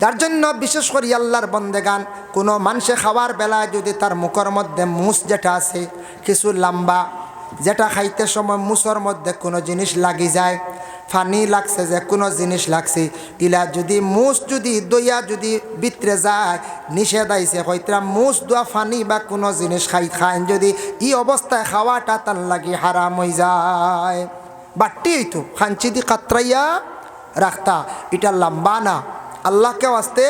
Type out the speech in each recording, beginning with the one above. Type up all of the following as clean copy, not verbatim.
যার জন্য বিশেষ করে আল্লাহর বন্দেগান কোনো মানুষে খাওয়ার বেলায় যদি তার মুখের মধ্যে মুস যেটা আছে কিছু লম্বা, যেটা খাইতে সময় মুসর মধ্যে কোনো জিনিস লাগি যায়, ফানি লাগছে, যে কোনো জিনিস লাগছে, ইলা যদি মুস যদি দইয়া যদি ভিতরে যায়, নিষেধ আইছে হয়তো মুস দোয়া ফানি বা কোনো জিনিস খাইন যদি এই অবস্থায় খাওয়াটা তার লাগি হারাম হয়ে যায়। বাট্টি হইতো খাঞ্চি দি কাতরাইয়া রাখতা, এটা লম্বা না, আল্লাহকে আসতে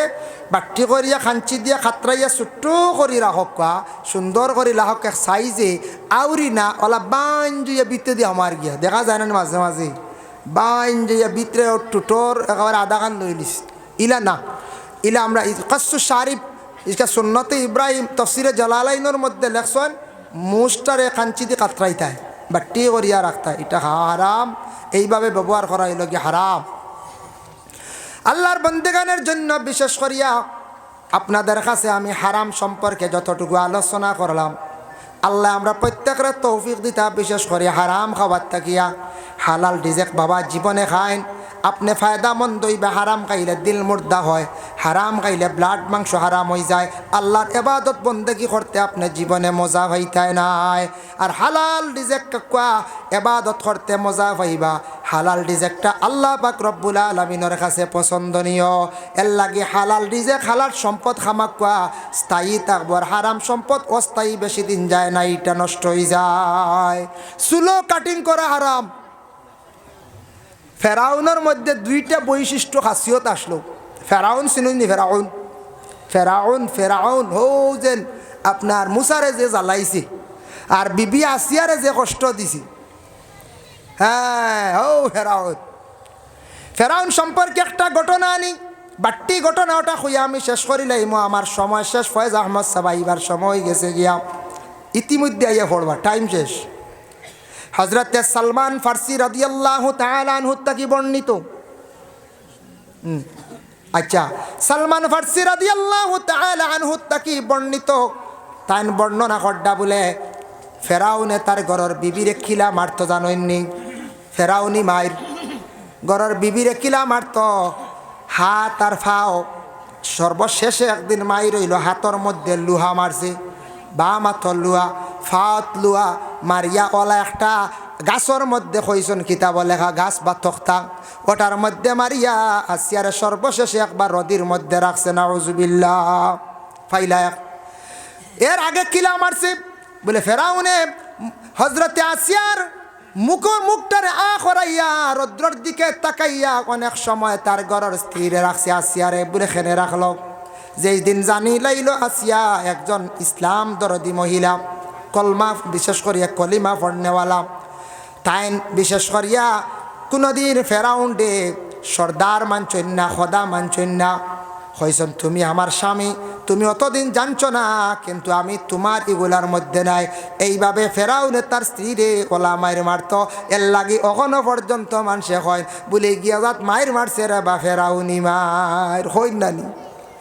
বাট্টি করিয়া খাঞ্চি দিয়া খাতরাইয়া ছোট্ট করি রাখক, সুন্দর করি রাখক এক সাইজে আউরি না ওলা বান জুইয়া ভিতরে দিয়ে আমার গিয়া দেখা যায় না মাঝে মাঝে বান জুইয়া ভিতরে টুটোর একেবারে আধা কান লই লিস, ইলা না, ইলা আমরা কাসু শারিফ ইসকা সুন্নতে ইব্রাহিম তফসিরে জালালাইনের মধ্যে লেখছেন মুস্টারে খাঞ্চি দিয়ে কাতরাইতায় বাট্টি করিয়া রাখতা, এটা হারাম, এইভাবে ব্যবহার করা হইল কি হারাম। আল্লাহর বন্দেগানের জন্য বিশেষ করিয়া আপনাদের কাছে আমি হারাম সম্পর্কে যতটুকু আলোচনা করলাম, আল্লাহ আমরা প্রত্যেকের তৌফিক দিতা বিশেষ করে হারাম খাবার থাকিয়া হালাল রিজেক বাবা জীবনে খাইন। আপনি ফায়দামন্দ হইবে, হারাম খাইলে দিল মুর্দা হয়, হারাম খাইলে ব্লাড মাংস হারাম হয়ে যায়, আল্লাহর ইবাদত বন্দেগি করতে আপনি জীবনে মজা পাইতাই নাই। আর হালাল রিজেক কাকুয়া ইবাদত করতে মজা পাইবা, হালাল রিজেকটা আল্লাহ পাক রব্বুল আলামিনের কাছে পছন্দনীয়। এর লাগে হালাল রিজেক হালাল সম্পদ খামাকুয়া স্থায়ী থাকবো, আর হারাম সম্পদ অস্থায়ী, বেশি দিন যায় না, এটা নষ্ট হয়ে যায়। চুলো কাটিং করা হারাম। ফেরাউনের মধ্যে দুইটা বৈশিষ্ট্য খাসিয়ত আসলো। ফেরাউন চিনুনি? ফেরাউন ফেরাউন ফেরাউন হো যেন আপনার মুসারে যে জ্বালাইছে আর বিবি আসিয়ারে যে কষ্ট দিছে, হ্যাঁ হো ফেরাউন। ফেরাউন সম্পর্কে একটা ঘটনা আনি, বাট্টি ঘটনা, ওটা খুঁয়া আমি শেষ করিলাম, আমার সময় শেষ। ফয়েজ আহমদ সাবাইবার সময় গেছে গিয়া, ইতিমধ্যে আইয়া পড়বা, টাইম শেষ। হযরত সালমান ফারসি রাদিয়াল্লাহু তাআলা আনহু তাকি বর্ণিত, আচ্ছা সালমান ফারসি রাদিয়াল্লাহু তাআলা আনহু তাকি বর্ণিত, তাই বর্ণনা করডা বলে ফেরাউনে তার ঘরের বিবিরে কিলা মারতো জানেননি? ফেরাউনি মায়ের ঘরের বিবিরে কিলা মারতো, হাত আর ফাও। সর্বশেষে একদিন মায়ের হইল হাতর মধ্যে লুহা মারছে, বাম হাতর লুহা, ফাত লুহা মারিয়া ওলা একটা গাছর মধ্যে কইসন কিতাব লেখা গাছ বা তক্তা, ওটার মধ্যে মারিয়া আসিয়ারে সর্বশেষে একবার রদির মধ্যে রাখছে, নাউজুবিল্লাহ ফাইলা। এর আগে কিলা মারছে বলে ফেরাউনে হজরতে আসিয়ার মুখটারে করাইয়া রৌদ্রর দিকে তাকাইয়া অনেক সময় তার ঘরের স্থিরে রাখছে আসিয়ারে বলে খেনে রাখলো। যেই দিন জানি লাইল আসিয়া একজন ইসলাম দরদি মহিলা, কলমা বিশেষ করিয়া কলিমা পড়নেওয়ালা, তাই বিশেষ করিয়া কোনোদিন ফেরাউন ডে সর্দার মানছেন না, খোদা মানছেন না, হয়েছেন তুমি আমার স্বামী, তুমি অতদিন জানছো না, কিন্তু আমি তোমার এগুলার মধ্যে নাই। এইভাবে ফেরাউনে তার স্ত্রীরে ওলা মায়ের মারত। এর লাগি অখনো পর্যন্ত মানুষে হয় বলে গিয়া যাত মায়ের মারছে রে বা ফেরাউনি মায়ের হই নানি।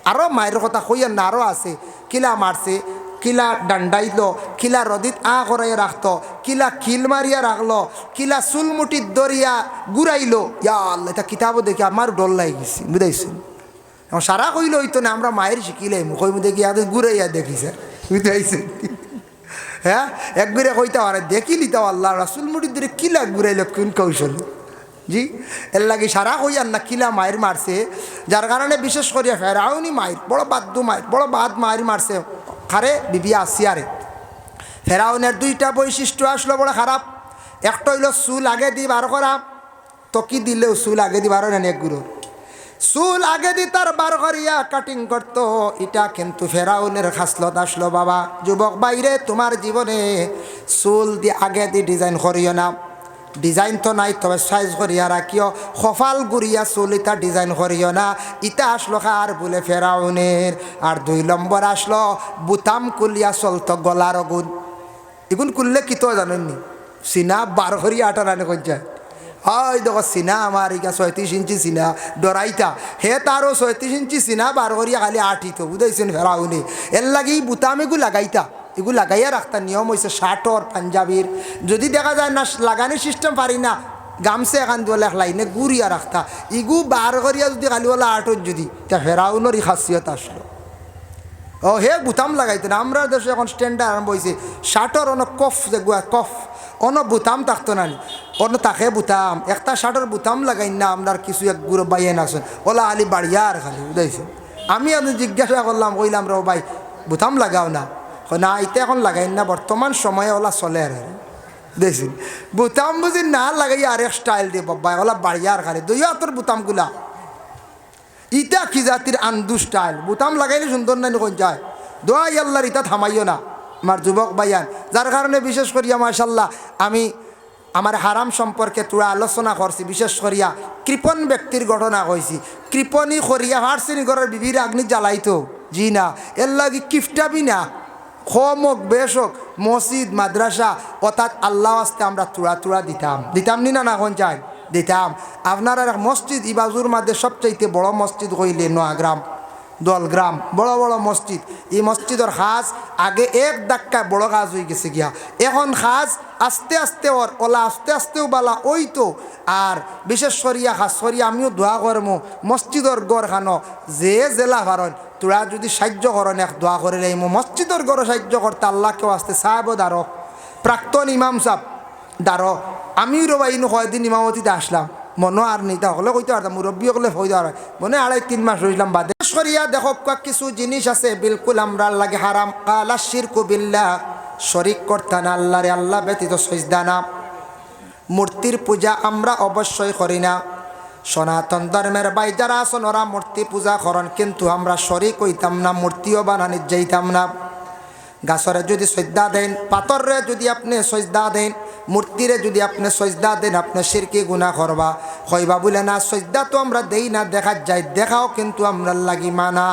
আরও মায়ের কথা হইয়ার না, আরও আছে কিলা মারছে, কিলা ডান্ডাইল, কিলা রদিত করাইয়া রাখতো, কিলা খিল মারিয়া রাখলো, কিলা চুলমুটির দরিয়া ঘুরাইলো। ইয়া আল্লাহ, এটা কিতাবও দেখি আমার ডর লাগি গেছি, বুঝাইছেন? সারা কইল হইতো না, আমরা মায়ের শিখিলাই মুখই মধ্যে গিয়ে ঘুরাইয়া দেখিছে, বুঝাইছেন? হ্যাঁ একবারে কইতে পারে দেখিলি তাও আল্লাহ রাসুল মুটির দরে কিলা ঘুরাইল কোন কৌশল জি। এর লাগে সারা কইয়ার না কিলা মায়ের মারছে, যার কারণে বিশেষ করিয়া ফেরাউনি মায়ের বড় বাদ্য মায়ের বড় বাদ মায়ের মারছে খারে বিবি আসিয়ারে। ফেরাউনের দুইটা বৈশিষ্ট্য আসলো বড় খারাপ। একটা হইল চুল আগে দি বার করা, তকি দিলেও চুল আগে দি বার হয় না, এক গুঁড়ো চুল আগে দি তার বার করিয়া কাটিং করতো। এটা কিন্তু ফেরাউনের খাসলত আসলো। বাবা যুবক বাইরে, তোমার জীবনে চুল দিয়ে আগে দি ডিজাইন করিও না, ডিজাইন তো নাই, তবে সাইজ করিয়া রাখিও। কপাল গুড়িয়া চুল ইটা ডিজাইন করিও না, ইটা আসলো কার বলে ফেরাউনের। আর 2 নম্বর আসলো বুতাম কুলিয়া চলতো গলার গুণ। এগুন করলে কি তো জানেননি, সিনা বার করিয়া আটা রানে কই যায়। হয় দেখো সিনা আমার ইকা 36 ইঞ্চি সিনা ডরাইতা, হে তারও 36 ইঞ্চি সিনা বার করিয়া খালি আঠিত, বুঝাইছেন ফেরাউনি। এর লাগে বুতাম এগুলো লাগাইতা, এগুলো লাগাইয়া রাখতা। নিয়ম হয়েছে শার্টর পাঞ্জাবির, যদি দেখা যায় না লাগানোর সিস্টেম পারি না, গামছে এখান দিয়ে লাইনে গুড়িয়া রাখতা ইগু বার করিয়া যদি খালি ওলা আটত যদি তা ফেরাউনেরই খাসিয়ত আসলো। ও হে বুতাম লাগাইতে না, আমরা দেশে এখন স্ট্যান্ডার্ড আরম্ভ হয়েছে শার্টর অন কফ যে গুয়া কফ অন বুতাম থাকতো না অন্য তাকে বুতাম একটা শার্টর বুতাম লাগাই না আপনার কিছু এক গুঁড়ো বাইয়ে নাচেন ওলা আলি বাড়িয়ার খালি বুঝাইছে। আমি আপনি জিজ্ঞাসা করলাম কইলাম রে ভাই বুতাম লাগাও না, না এটা এখন লাগাই না বর্তমান সময়ে ওলা চলে আর দেখছেন বুতাম বুঝি না লাগাই আরেক স্টাইল দিয়ে বাবা ওলা বাড়িয়ার খালি দুই হাতের বুতামগুলা ইটা কি জাতির আন্দু স্টাইল বুতাম লাগাইলে সুন্দর নাই কোন যায় দোয়াই আল্লাহর ইটা থামাইও না আমার যুবক ভাইয়ান। যার কারণে বিশেষ করিয়া মাশাল্লাহ আমি আমার হারাম সম্পর্কে তোরা আলোচনা করছি, বিশেষ করিয়া কৃপণ ব্যক্তির ঘটনা কইছি। কৃপণী করিয়া হারসিনী ঘরের বিবির আগ্নি জ্বালাইতো জি না এর লাগে কিফটাবি না কম হোক বেশ হোক মসজিদ মাদ্রাসা অর্থাৎ আল্লাহ আসতে আমরা তুড়া দিতাম নি না কোন চাই দিতাম। আপনার মসজিদ ইবাজুর মাঝে সবচাইতে বড় মসজিদ কইলে নোয়াগ্রাম দলগ্রাম বড় বড় মসজিদ, এই মসজিদের খাজ আগে এক ধাক্কায় বড় কাজ হয়ে গেছে গিয়া, এখন খাজ আস্তে আস্তে ওর ওলা আস্তে আস্তেও বালা ওই তো। আর বিশেষ করিয়া খাস করিয়া আমিও দোয়া করমো মসজিদর গড় খানো যে জেলা ভারণ তোরা যদি সাহায্য করেন এক দোয়া করে লাইমো মসজিদর গড় সাহায্য করতে আল্লাহকেও আসতে সাহেব দাঁড়ো প্রাক্তন ইমাম সাহেব দাঁড়ো। আমিও রবা ইনো কয়দিন ইমামতিতে আসলাম মনে আর নেই তাহলে কইতে পারতাম মুরব্বী হলে হয়ে যাওয়ার মনে 2.5-3 মাস রইলাম বাদে সরিয়া দেখো কিছু জিনিস আছে বিলকুল আমরা লাগে হারাম। কালা শিরকু বিল্লাহ শরিক করতাম আল্লাহরে আল্লাহ ব্যতীত সজদা না। মূর্তির পূজা আমরা অবশ্যই করি না। সনাতন ধর্মের ভাই যারা আছেন ওরা মূর্তি পূজা করেন কিন্তু আমরা শরিক হইতাম না, মূর্তিও বানানি যাইতাম না। গাছরে যদি সজদা দেন পাথরে যদি আপনি সজদা দেন মূর্তিরে যদি আপনি সজদা দেন আপনি শিরকি গুনাহ করবা কইবা বলে না সজদা তো আমরা দেই না দেখা যায় দেখাও কিন্তু আমরা লাগি মানা।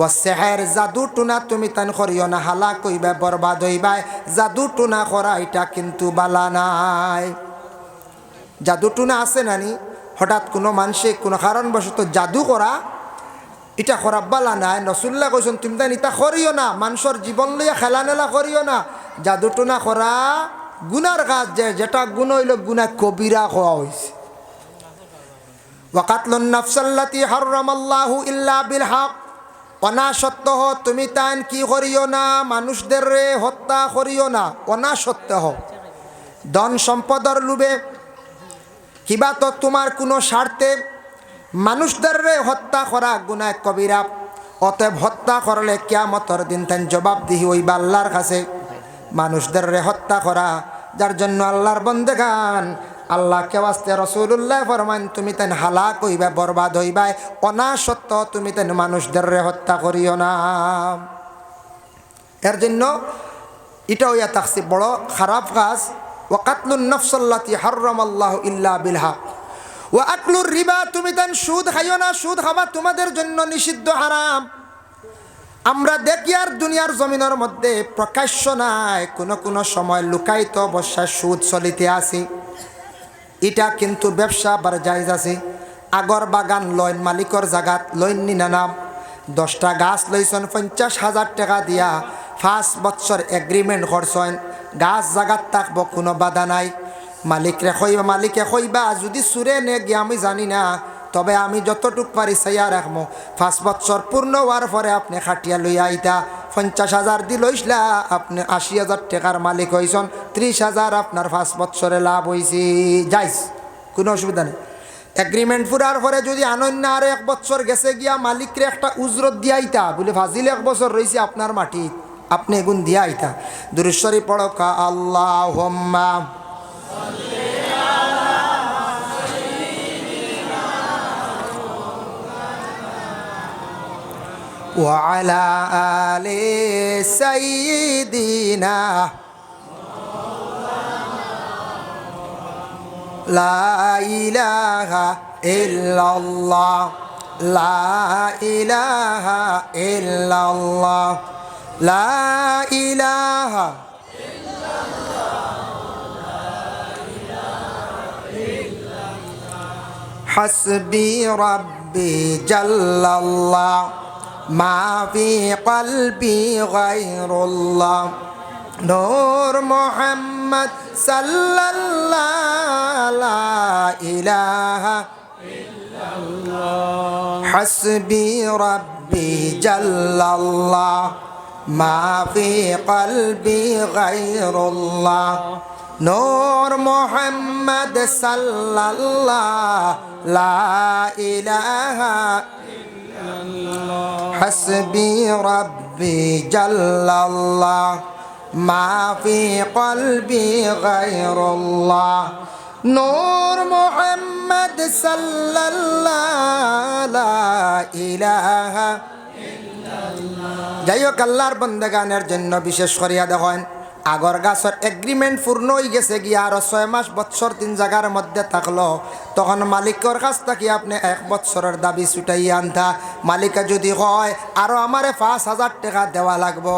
ও সেহের জাদু টুনা তুমি তান করিও না হালা কইবা বরবাদ হইবা, জাদু টুনা করা এটা কিন্তু বালা নাই। জাদু টুনা আছে নানি হঠাৎ কোনো মানুষে কোনো কারণবশত জাদু করা এটা করা বালা নাই। রসুল্লাহ কইছেন তুমি তাই এটা করিও না, মানুষের জীবন লইয়া খেলা নেলা করিও না। জাদু টুনা করা গুনার কাজ যেটা গুণ হইল গুনা কবিরা হওয়া হয়েছে। ওয়াকাতলুন নাফসাল্লাতি হারামাল্লাহু ইল্লা বিল হক অনাসত্য তুমি তান কি করিও না মানুষদের হত্যা করিও না অনাসত্য ধন সম্পদের লোভে কিবা তো তোমার কোনো স্বার্থে মানুষদের হত্যা করা গুনাহ কবিরা। অতএব হত্যা করলে কিয়ামতের দিন তান জবাবদিহি হইবা আল্লাহর কাছে। মানুষদের হত্যা করা যার জন্য আল্লাহর বন্দেগান আল্লাহকে ওয়াস্তে রাসূলুল্লাহ ফরমান তুমি তান হালাক হইবা বরবাদ হইবা অনাসত্য তুমি তান মানুষদের হত্যা করিও না। এর জন্য এটা হইয়া থাকছে বড় খারাপ কাজ। ওয়াকাতলুন নাফসাল্লাতি হারামাল্লাহু ইল্লা বিল হক ওয়া আকলুর রিবা তুমি তান সুদ খাইও না, সুদ খাওয়া তোমাদের জন্য নিষিদ্ধ হারাম। আমরা দেখি আর দুনিয়ার জমিনের মধ্যে প্রকাশ্য নাই কোনো সময় লুকায়িত অবস্থায় সুদ চলিতে আছে। এটা কিন্তু ব্যবসা বার জায়েজ আছে। আগর বাগান লইন মালিকর জাগাত লইন নিনা নাম 10টা গাছ লইছেন 50,000 টাকা দিয়া 5 বছর এগ্রিমেন্ট করছেন। গাছ জাগাত থাকবো কোনো বাধা নাই। মালিকে কইবা যদি সুরে নে গিয়ে আমি জানি না, তবে আমি যতটুক পারি চাইয়া রাখবো 5 বছর পূর্ণ হওয়ার পরে আপনি খাটিয়া লইয়া আইতা 50,000 দি লইসলা আপনি 80,000 টাকার মালিক হইছেন 30,000 আপনার 5 বছরে লাভ হয়েছে যাইস কোনো অসুবিধা নেই। এগ্রিমেন্ট পুরার পরে যদি আনন্য আর 1 বছর গেছে গিয়া মালিকরে একটা উজরত দিয়া আইতা বলে ফাজিল 1 বছর রয়েছে আপনার মাটি আপনি এগুন দিয়া আইতা। দুরূদ শরীফ পড়ো কা আল্লাহুম্মা وعلى آل سيدنا لا إله إلا الله لا إله إلا الله لا إله إلا الله حسبي ربي جل الله ما في قلبي غير الله নূর মোহাম্মদ সাল্লাল্লাহু লা ইলাহা হাসবি রব্বি জাল্লাল্লাহ মা ফি কলবি গায়রুল্লাহ নূর মোহাম্মদ সাল্লাল্লাহু লা ইলাহা হাসবি রব্বি জাল্লাল্লাহ মা ফি কলবি গায়রুল্লাহ নূর মোহাম্মদ সাল্লাল্লাহু লা ইলাহা যাই হোক আল্লাহর বন্দেগানের জন্য বিশেষ করিয়া দেখেন আগর গাছর এগ্রিমেন্ট পূর্ণ হয়ে গেছে গিয়া আরো 6 মাস বৎসর 3 জায়গার মধ্যে থাকলো তখন মালিকের কাছ থেকে আপনি 1 বৎসরের দাবি ছুটাইয়া আনতা মালিকা যদি হয় আরো আমারে 5,000 টাকা দেওয়া লাগবো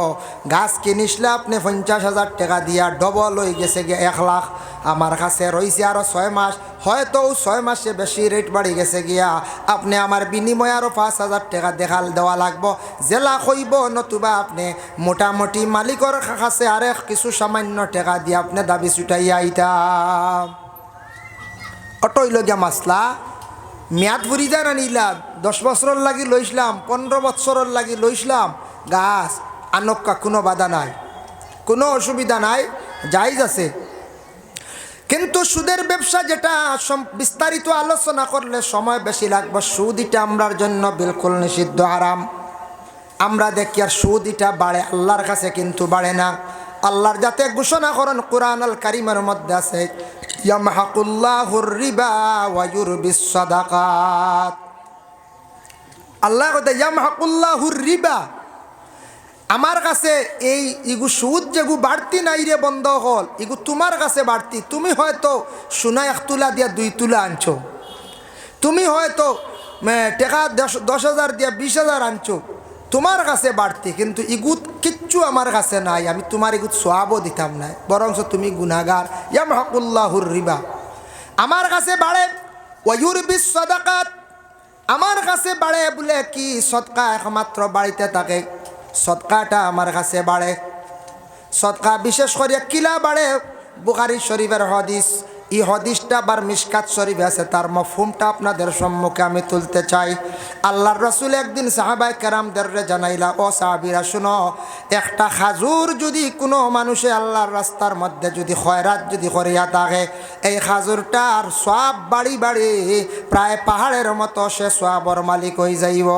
গাছ কিনিসলে আপনি 50,000 টাকা দিয়া ডবল হয়ে গেছে গিয়া 1 লাখ আমার কাছে রয়েছে আরো 6 মাস হয়তো 6 মাসে বেশি রেট বাড়ি গেছে গিয়া আপনি আমার বিনিময়ে আরো 5,000 টাকা দেওয়া লাগবো জেলা কইব নতুবা আপনি মোটামুটি মালিকের কাছে আরে কিছু সামান্য টাকা দিয়ে আপনি দাবি ছুটাইয়া আইতা অটইল গিয়া মাসলা মেয়াদ ফুরি যায় না নিলা 10 বছরের লাগি লইসলাম 15 বছরের লাগি লইসলাম গাছ আনক্কা কোনো বাধা নাই কোনো অসুবিধা নাই জায়েজ আছে কিন্তু সুদের ব্যবসা যেটা বিস্তারিত আলোচনা করলে সময় বেশি লাগবে সুদ এটা আমরার জন্য বিলকুল নিষিদ্ধ হারাম আমরা দেখি আর সুদ এটা বাড়ে আল্লাহর কাছে কিন্তু বাড়ে না আল্লাহর যাতে ঘোষণা করেন কোরআন আল কারীমের মধ্যে আছে ইয়ামহাকুল্লাহুর রিবা ওয়া ইউরবিস সাদাকাত আল্লাহ কয় ইয়ামহাকুল্লাহুর রিবা আমার কাছে এই ইগু সুদ যেগু বাড়তি নাই রে বন্ধ হল ইগু তোমার কাছে বাড়তি তুমি হয়তো সোনা 1 তুলা দিয়া 2 তুলা আনছো তুমি হয়তো টাকা 10,000 দিয়া 20,000 আনছো তোমার কাছে বাড়তি কিন্তু ইগুত কিচ্ছু আমার কাছে নাই আমি তোমার ইগুত সওয়াবও দিতাম না বরঞ্চ তুমি গুনাহগার ইয়ামহাকুল্লাহুর রিবা আমার কাছে বাড়ে ওয়া ইউরবিস সাদাকাত আমার কাছে বাড়ে বলে কি সদকা একমাত্র বাড়িতে থাকে সদকাটা আমার কাছে বাড়ে সদকা বিশেষ করে কিলা বাড়ে বুখারী শরীফের হাদিস এই হাদিসটা বার মিশকাত শরীফে আছে তার মফহুমটা আপনাদের সম্মুখে আমি তুলতে চাই আল্লাহর রাসূল একদিন সাহাবায়ে কেরামদের জানাইলা ও সাহাবীরা শুনো একটা খাজুর যদি কোনো মানুষে আল্লাহর রাস্তার মধ্যে যদি খয়রাত যদি করিয়া থাকে এই খাজুরটার সওয়াব বাড়ি বাড়ি প্রায় পাহাড়ের মতো সে সওয়াবের মালিক হয়ে যাইব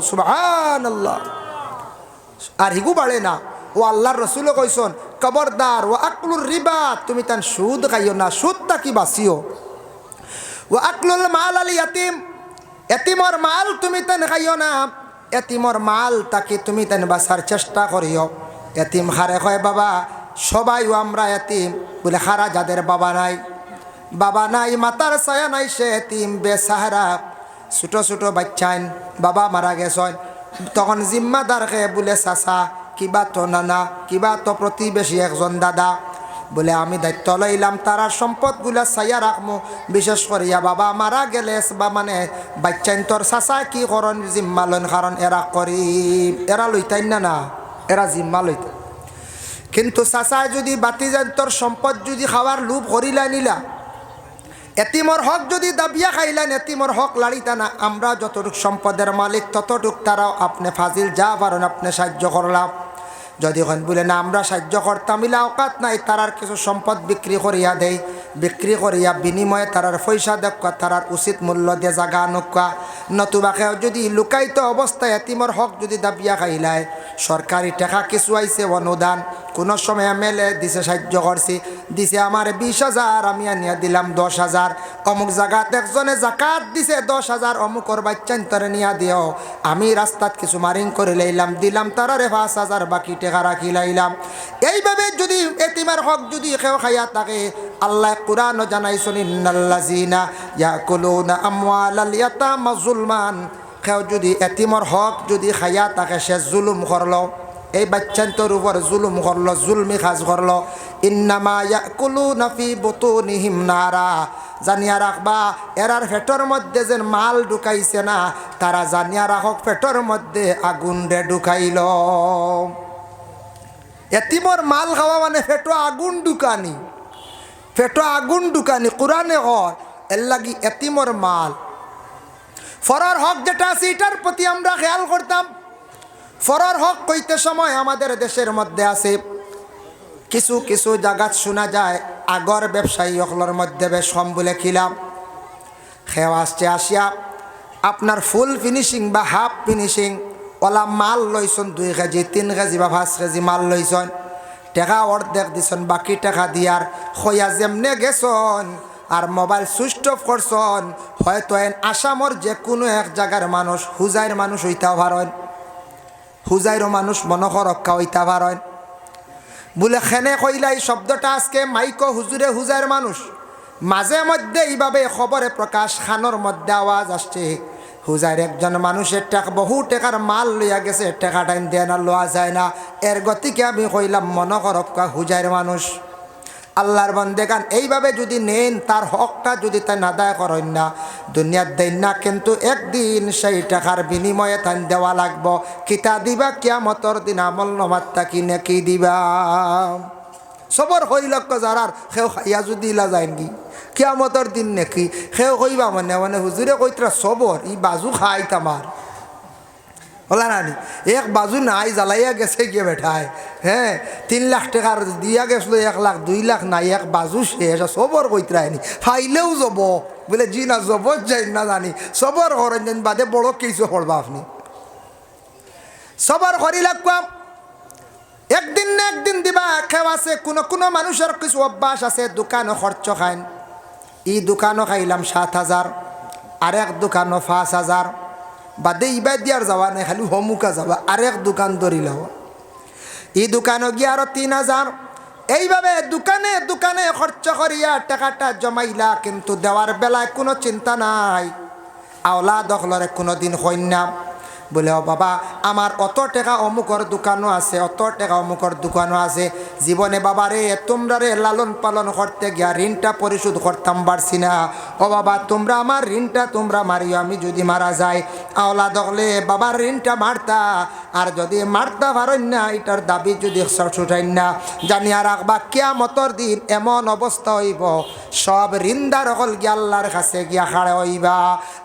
সুবহানাল্লাহ আর হিগু বাড়ে না ও আল্লাহর রাসূলও কইছেন খবরদার ও আকলুর রিবা তুমি তান সুদ খাইও না সুদটা কি বাসিও ও আকলুল মাল আল ইয়াতিম এতিমর মাল তুমি তান খাইও না এতিমর মাল তাকে তুমি তান বাঁচার চেষ্টা করিও এতিম হারে কয় বাবা সবাই আমরা এতিম বলে হারা যাদের বাবা নাই মাতার ছায়া নাই সে এতিম বেসাহারা ছোট ছোট বাচ্চাইন বাবা মারা গেছেন তখন জিম্মাদার কে বলে চাচা কিবা তো নানা কিবা তো প্রতিবেশী একজন দাদা বলে আমি দায়িত্ব লইলাম তারা সম্পদগুলা চাইয়া রাখমু বিশেষ করিয়া বাবা মারা গেলে বা মানে বাচ্চাইন তোর চাচা কি করন জিম্মা লইন কারণ এরা করি এরা লইতাই না এরা জিম্মা লইত কিন্তু চাচায় যদি বাতি যান তোর সম্পদ যদি খাওয়ার লোভ করিলা নিলা এতিমর হক যদি দাবিয়া খাইলেন এতিমর হক লাড়িতা না আমরা যতটুক সম্পদের মালিক ততটুক তারাও আপনি ফাজিল যা পারেন আপনি সাহায্য করলাম যদি এখন বলে না আমরা সাহায্য করতাম ইলা অকাত নাই তারার কিছু সম্পদ বিক্রি করিয়া দেই বিক্রি করিয়া বিনিময়ে তারার পয়সা দেখা তারার উচিত মূল্য দিয়ে জাগা নকা নতুবাকে যদি লুকায়িত অবস্থায় এতিমর হক যদি দাবিয়া খাইলায় সরকারি টাকা কিছু আইছে অনুদান কোনো সময় এমএলএ দিছে সাহায্য করছি দিছে আমার 20,000 আমি আনিয়া দিলাম 10,000 অমুক জায়গাত একজনে জাকাত দিছে 10,000 অমুকর বাচ্চান্তরে নিয়া দিও আমি রাস্তাত কিছু মারিং করে লইলাম দিলাম তারারে 5,000 বাকি টাকা রাখি লাইলাম এইভাবে যদি এতিমের হক যদি কেউ খাইয়া থাকে আল্লাহ কুরআন জানাইছেন ইন্নাল্লাযিনা ইয়াকুলুনা আমওয়ালাল ইয়াতামা যুলমান কেউ যদি এতিমের হক যদি খাইয়া থাকে সে জুলুম করলো এই বাচ্চান্তর উপর জুলুম করলো জুলমি কাজ করলো ইন্নামা ইয়াকুলুনা ফি বুতুনিহিম নারা জানিয়া রাখবা এরার পেটর মধ্যে যে মাল ঢুকাইছে না তারা জানিয়া রাখক পেটর মধ্যে আগুন রে ঢুকাইল এতিমর মাল খাওয়া মানে ফেটো আগুন ঢুকানি, ফেটো আগুন ঢুকানি। কোরআনে হয় এর লাগি এতিমর মাল ফরর হক যেটা আছে এটার প্রতি আমরা খেয়াল করতাম। ফরর হক কইতে সময় আমাদের দেশের মধ্যে আছে কিছু কিছু জায়গাত শোনা যায় আগর ব্যবসায়ী হকলের মধ্যে বেশ কম বলে খিলাম খেয়ে আসছে আসিয়া আপনার ফুল ফিনিশিং বা হাফ ফিনিশিং ওলা মাল লইছন 2 কেজি 3 কেজি বা 5 কেজি মাল লইছন, টাকা অর্ধেক দিছন, বাকি টাকা দিয়ার খইয়া যেমনে গেছন আর মোবাইল সুইচ অফ করছন। হয়তো আসামর যে কোনো এক জায়গার মানুষ হুজাইর মানুষ হইতেও পারেন, হুজাইরও মানুষ মনসরক্ষা হইতে পারেন বলে খেনে কইলাই শব্দটা আজকে মাইকো হুজুরে হুজাইর মানুষ। মাঝে মধ্যে এইভাবে খবরে প্রকাশ খানোর মধ্যে আওয়াজ আসছে হুজাইর একজন মানুষের টাকা বহু টাকার মাল লইয়া গেছে, টাকা টাইম দেয় না, লওয়া যায় না। এর গতিকে আমি কইলাম মনসরক্ষা হুজাইর মানুষ। আল্লাহর বন্দেগান এইভাবে যদি নেন তার হকটা যদি তাই আদায় করেন না দুনিয়ার দেন না, কিন্তু একদিন সেই টাকার বিনিময়ে তাই দেওয়া লাগবো। কিতা দিবা কিয়ামতর দিন আমল নমাত্তা কিনে কি দিবা সবর হইল যারার সেও খাইয়া যদি ইলা যায় কি কিয়ামতর দিন নাকি সেও কইবা মানে মানে হুজুরে কইতরা সবর ই বাজু খাই তামার হলা নানি এক বাজু নাই জ্বালাইয়া গেছে গিয়ে বেঠায়। হ্যাঁ 3 লাখ টাকার দিয়া গেছিল 1 লাখ 2 লাখ নাই এক বাজু শেষ সবর কইতরায়নি ফাইলেও যাব বলে জি না জব যাই না জানি সবর করেন যেন বাদে বড় কিছু করবা আপনি সবর করি লাগবাম। একদিন না একদিন দিবা খেও আছে। কোনো কোনো মানুষের কিছু অভ্যাস আছে দোকানও খরচ খাইন, ই দোকানও খাইলাম 7,000 আরেক দোকানও 5,000 বাদে ইবা দিয়ার যাওয়া নাই খালি হমুকা যাবা আরেক দোকান ধরিলাম ই দোকানও গিয়ে আরো 3,000 এইভাবে দোকানে দোকানে খরচ করিয়া টাকাটা জমাইলা, কিন্তু দেওয়ার বেলায় কোনো চিন্তা নাই। আওলা দখলরে কোনো দিন হইনা বলে ও বাবা আমার অত টাকা অমুকর দোকানও আছে, অত টাকা অমুকর দোকানও আছে, জীবনে বাবা রে তোমরা রে লালন পালন করতে গিয়া ঋণটা পরিশোধ করতাম পারছি না। ও বাবা তোমরা আমার ঋণটা তোমরা মারিও, আমি যদি মারা যাই আওলা দখলে বাবার ঋণটা মারতা, আর যদি মারতা পারেন না এটার দাবি যদি ছুটাইন না জানিয়া রাখবা কিয়ামতর দিন এমন অবস্থা হইব সব ঋণদার হল গিয়া আল্লাহর কাছে গিয়া খাড়া হইবা।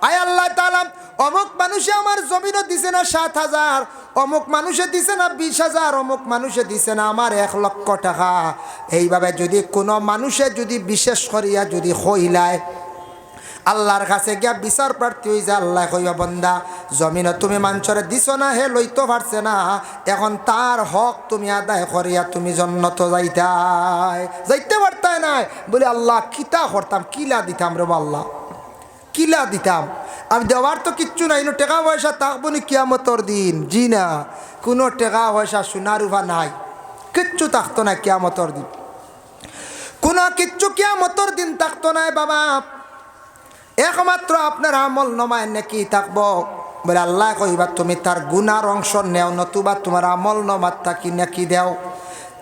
আয় আল্লাহ তাআলা অমুক মানুষে আমার জমিনও দিছে না 7,000, অমুক মানুষে দিছে না 20,000, অমুক মানুষে দিছে না আমার 1 লক্ষ টাকা। এইভাবে যদি কোনো মানুষে যদি বিশেষ করিয়া যদি হইলায় আল্লাহর কাছে গিয়া বিচার প্রার্থী হয়ে যায়, আল্লাহ কইবা বন্দা জমিনও তুমি মানুষরে দিছ না, হে লইতে পারছে না, এখন তার হক তুমি আদায় করিয়া তুমি জন্নত যাইতে পারতাই নাই। বলে আল্লাহ কিতা করতাম, কিলা দিতাম রে আল্লাহ, কিলা দিতাম আমি, দেওয়ার তো কিচ্ছু নাই, টাকা পয়সা থাকবো নি কিয়ামতর দিন? জি না, কোনো টাকা পয়সা সোনা রূপা নাই, কিচ্ছু থাকতো না কিয়ামতর দিন, কোনো কিচ্ছু কিয়ামতর দিন থাকতো না বাবা। একমাত্র আপনার আমল নমায় নাকি থাকবো। বলে আল্লাহ কইবা তুমি তার গুনার অংশ নেও, নতুবা তোমার আমল নমার থাকি নাকি দেও।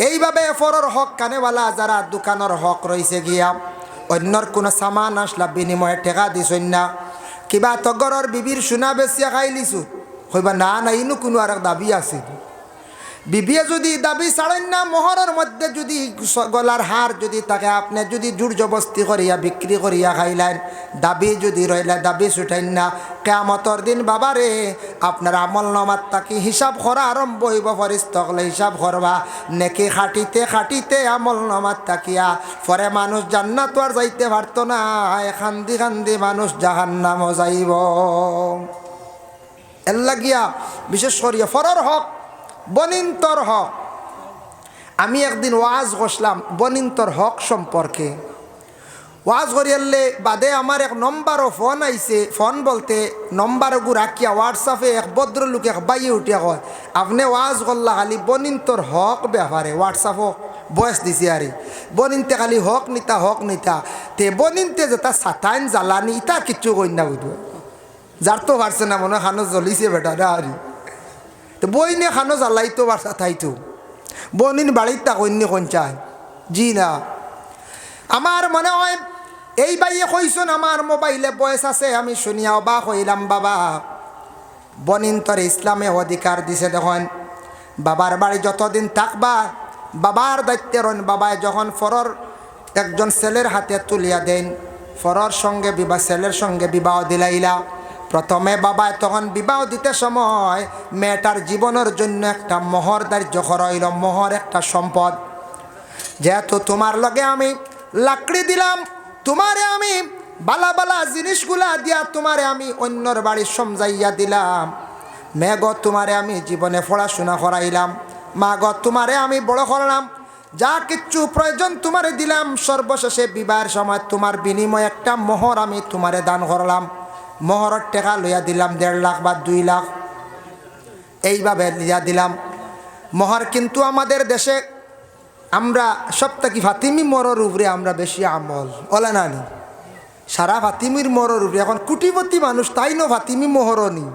এইভাবে ফরর হক কানেওয়ালা যারা দোকানের হক রয়েছে গিয়া অন্যর কোনো সামান আসলা বিনিময়ে টাকা দিছই না, কিবা তগরের বিবির সোনা বেচিয়া খাই লিছু, কইবা না না ইনু কোনো আর দাবি আছে। বিবিয়ে যদি দাবি ছাড়েন না, মোহরের মধ্যে যদি গলার হার যদি তাকে আপনি যদি জোর জবস্তি করিয়া বিক্রি করিয়া খাইলেন, দাবি যদি রইলে দাবি ছুটাইন না, কিয়ামতর দিন বাবারে আপনার আমল নামাত তাকি হিসাব করা আরম্ভ হইব, ফরিস্তকলে হিসাব করবা, নেকি খাটিতে খাটিতে আমল নামাত তাকিয়া পরে মানুষ জান্নাত আর যাইতে পারতো না, খান্দি খান্দি মানুষ জাহান্নামও যাইব। এর লাগিয়া বিশেষ করিয়া ফরর হক বনিন্তর হক। আমি একদিন ওয়াজ করলাম বনিন্তর হক সম্পর্কে, ওয়াজ করিয়ালে বাদে আমার এক নম্বরও ফোন আইছে, ফোন বলতে নম্বরগু রাখিয়া হোয়াটসঅ্যাপে এক ভদ্রলোক এক বাইয়ে উঠিয়া কয় আপনি ওয়াজ করলা খালি বনিন্তর হক ব্যাপারে, হোয়াটসঅ্যাপও বয়স দিছে আরে বনিনতে খালি হক নিতা তে বনিনতে যেটা সাতাইন জ্বালানি ইটা কিচ্ছু কই না বুঝবো, যার তো পারছে না মনে খানো জ্বলিছে বেটা আরে, তো বই নিয়ে খানো জ্বালাইতো বাসা থাইতো বনিন বাড়ির তা কন্যা কোন চায়। জি না, আমার মনে হয় এই বাইয়ে কইসন আমার মোবাইলে বয়স আছে, আমি শুনিয়া অবাক হইলাম। বাবা বনিন তোর ইসলামে অধিকার দিছে, দেখুন বাবার বাড়ি যতদিন থাকবা বাবার দায়িত্বে রন। বাবায় যখন ফরর একজন ছেলের হাতে তুলিয়া দেন, ফরর সঙ্গে বিবাহ, ছেলের সঙ্গে বিবাহ দিলাইলা। প্রথমে বাবায় তখন বিবাহ দিতে সময় মেয়েটার জীবনের জন্য একটা মোহর ধার্য করাইল। মোহর একটা সম্পদ। যেহেতু তোমার লগে আমি লাকড়ি দিলাম, তোমারে আমি বালা বালা জিনিসগুলা দিয়া তোমারে আমি অন্যর বাড়ি সমজাইয়া দিলাম। মেয়ে গো, তোমারে আমি জীবনে পড়াশোনা করাইলাম। মা গো, তোমারে আমি বড় করলাম। যা কিচ্ছু প্রয়োজন তোমারে দিলাম। সর্বশেষে বিবাহের সময় তোমার বিনিময়ে একটা মোহর আমি তোমারে দান করলাম। মোহরের টাকা লইয়া দিলাম 1.5 লাখ বা 2 লাখ, এইভাবে লইয়া দিলাম মোহর। কিন্তু আমাদের দেশে আমরা সপ্তাহে ফাতিমি মোহরের উপরে আমরা বেশি আমল ওলা নানি। সারা ফাতিমির মোহরের উপরে। এখন কোটিপতি মানুষ তাই না ফাতিমি মোহরও নি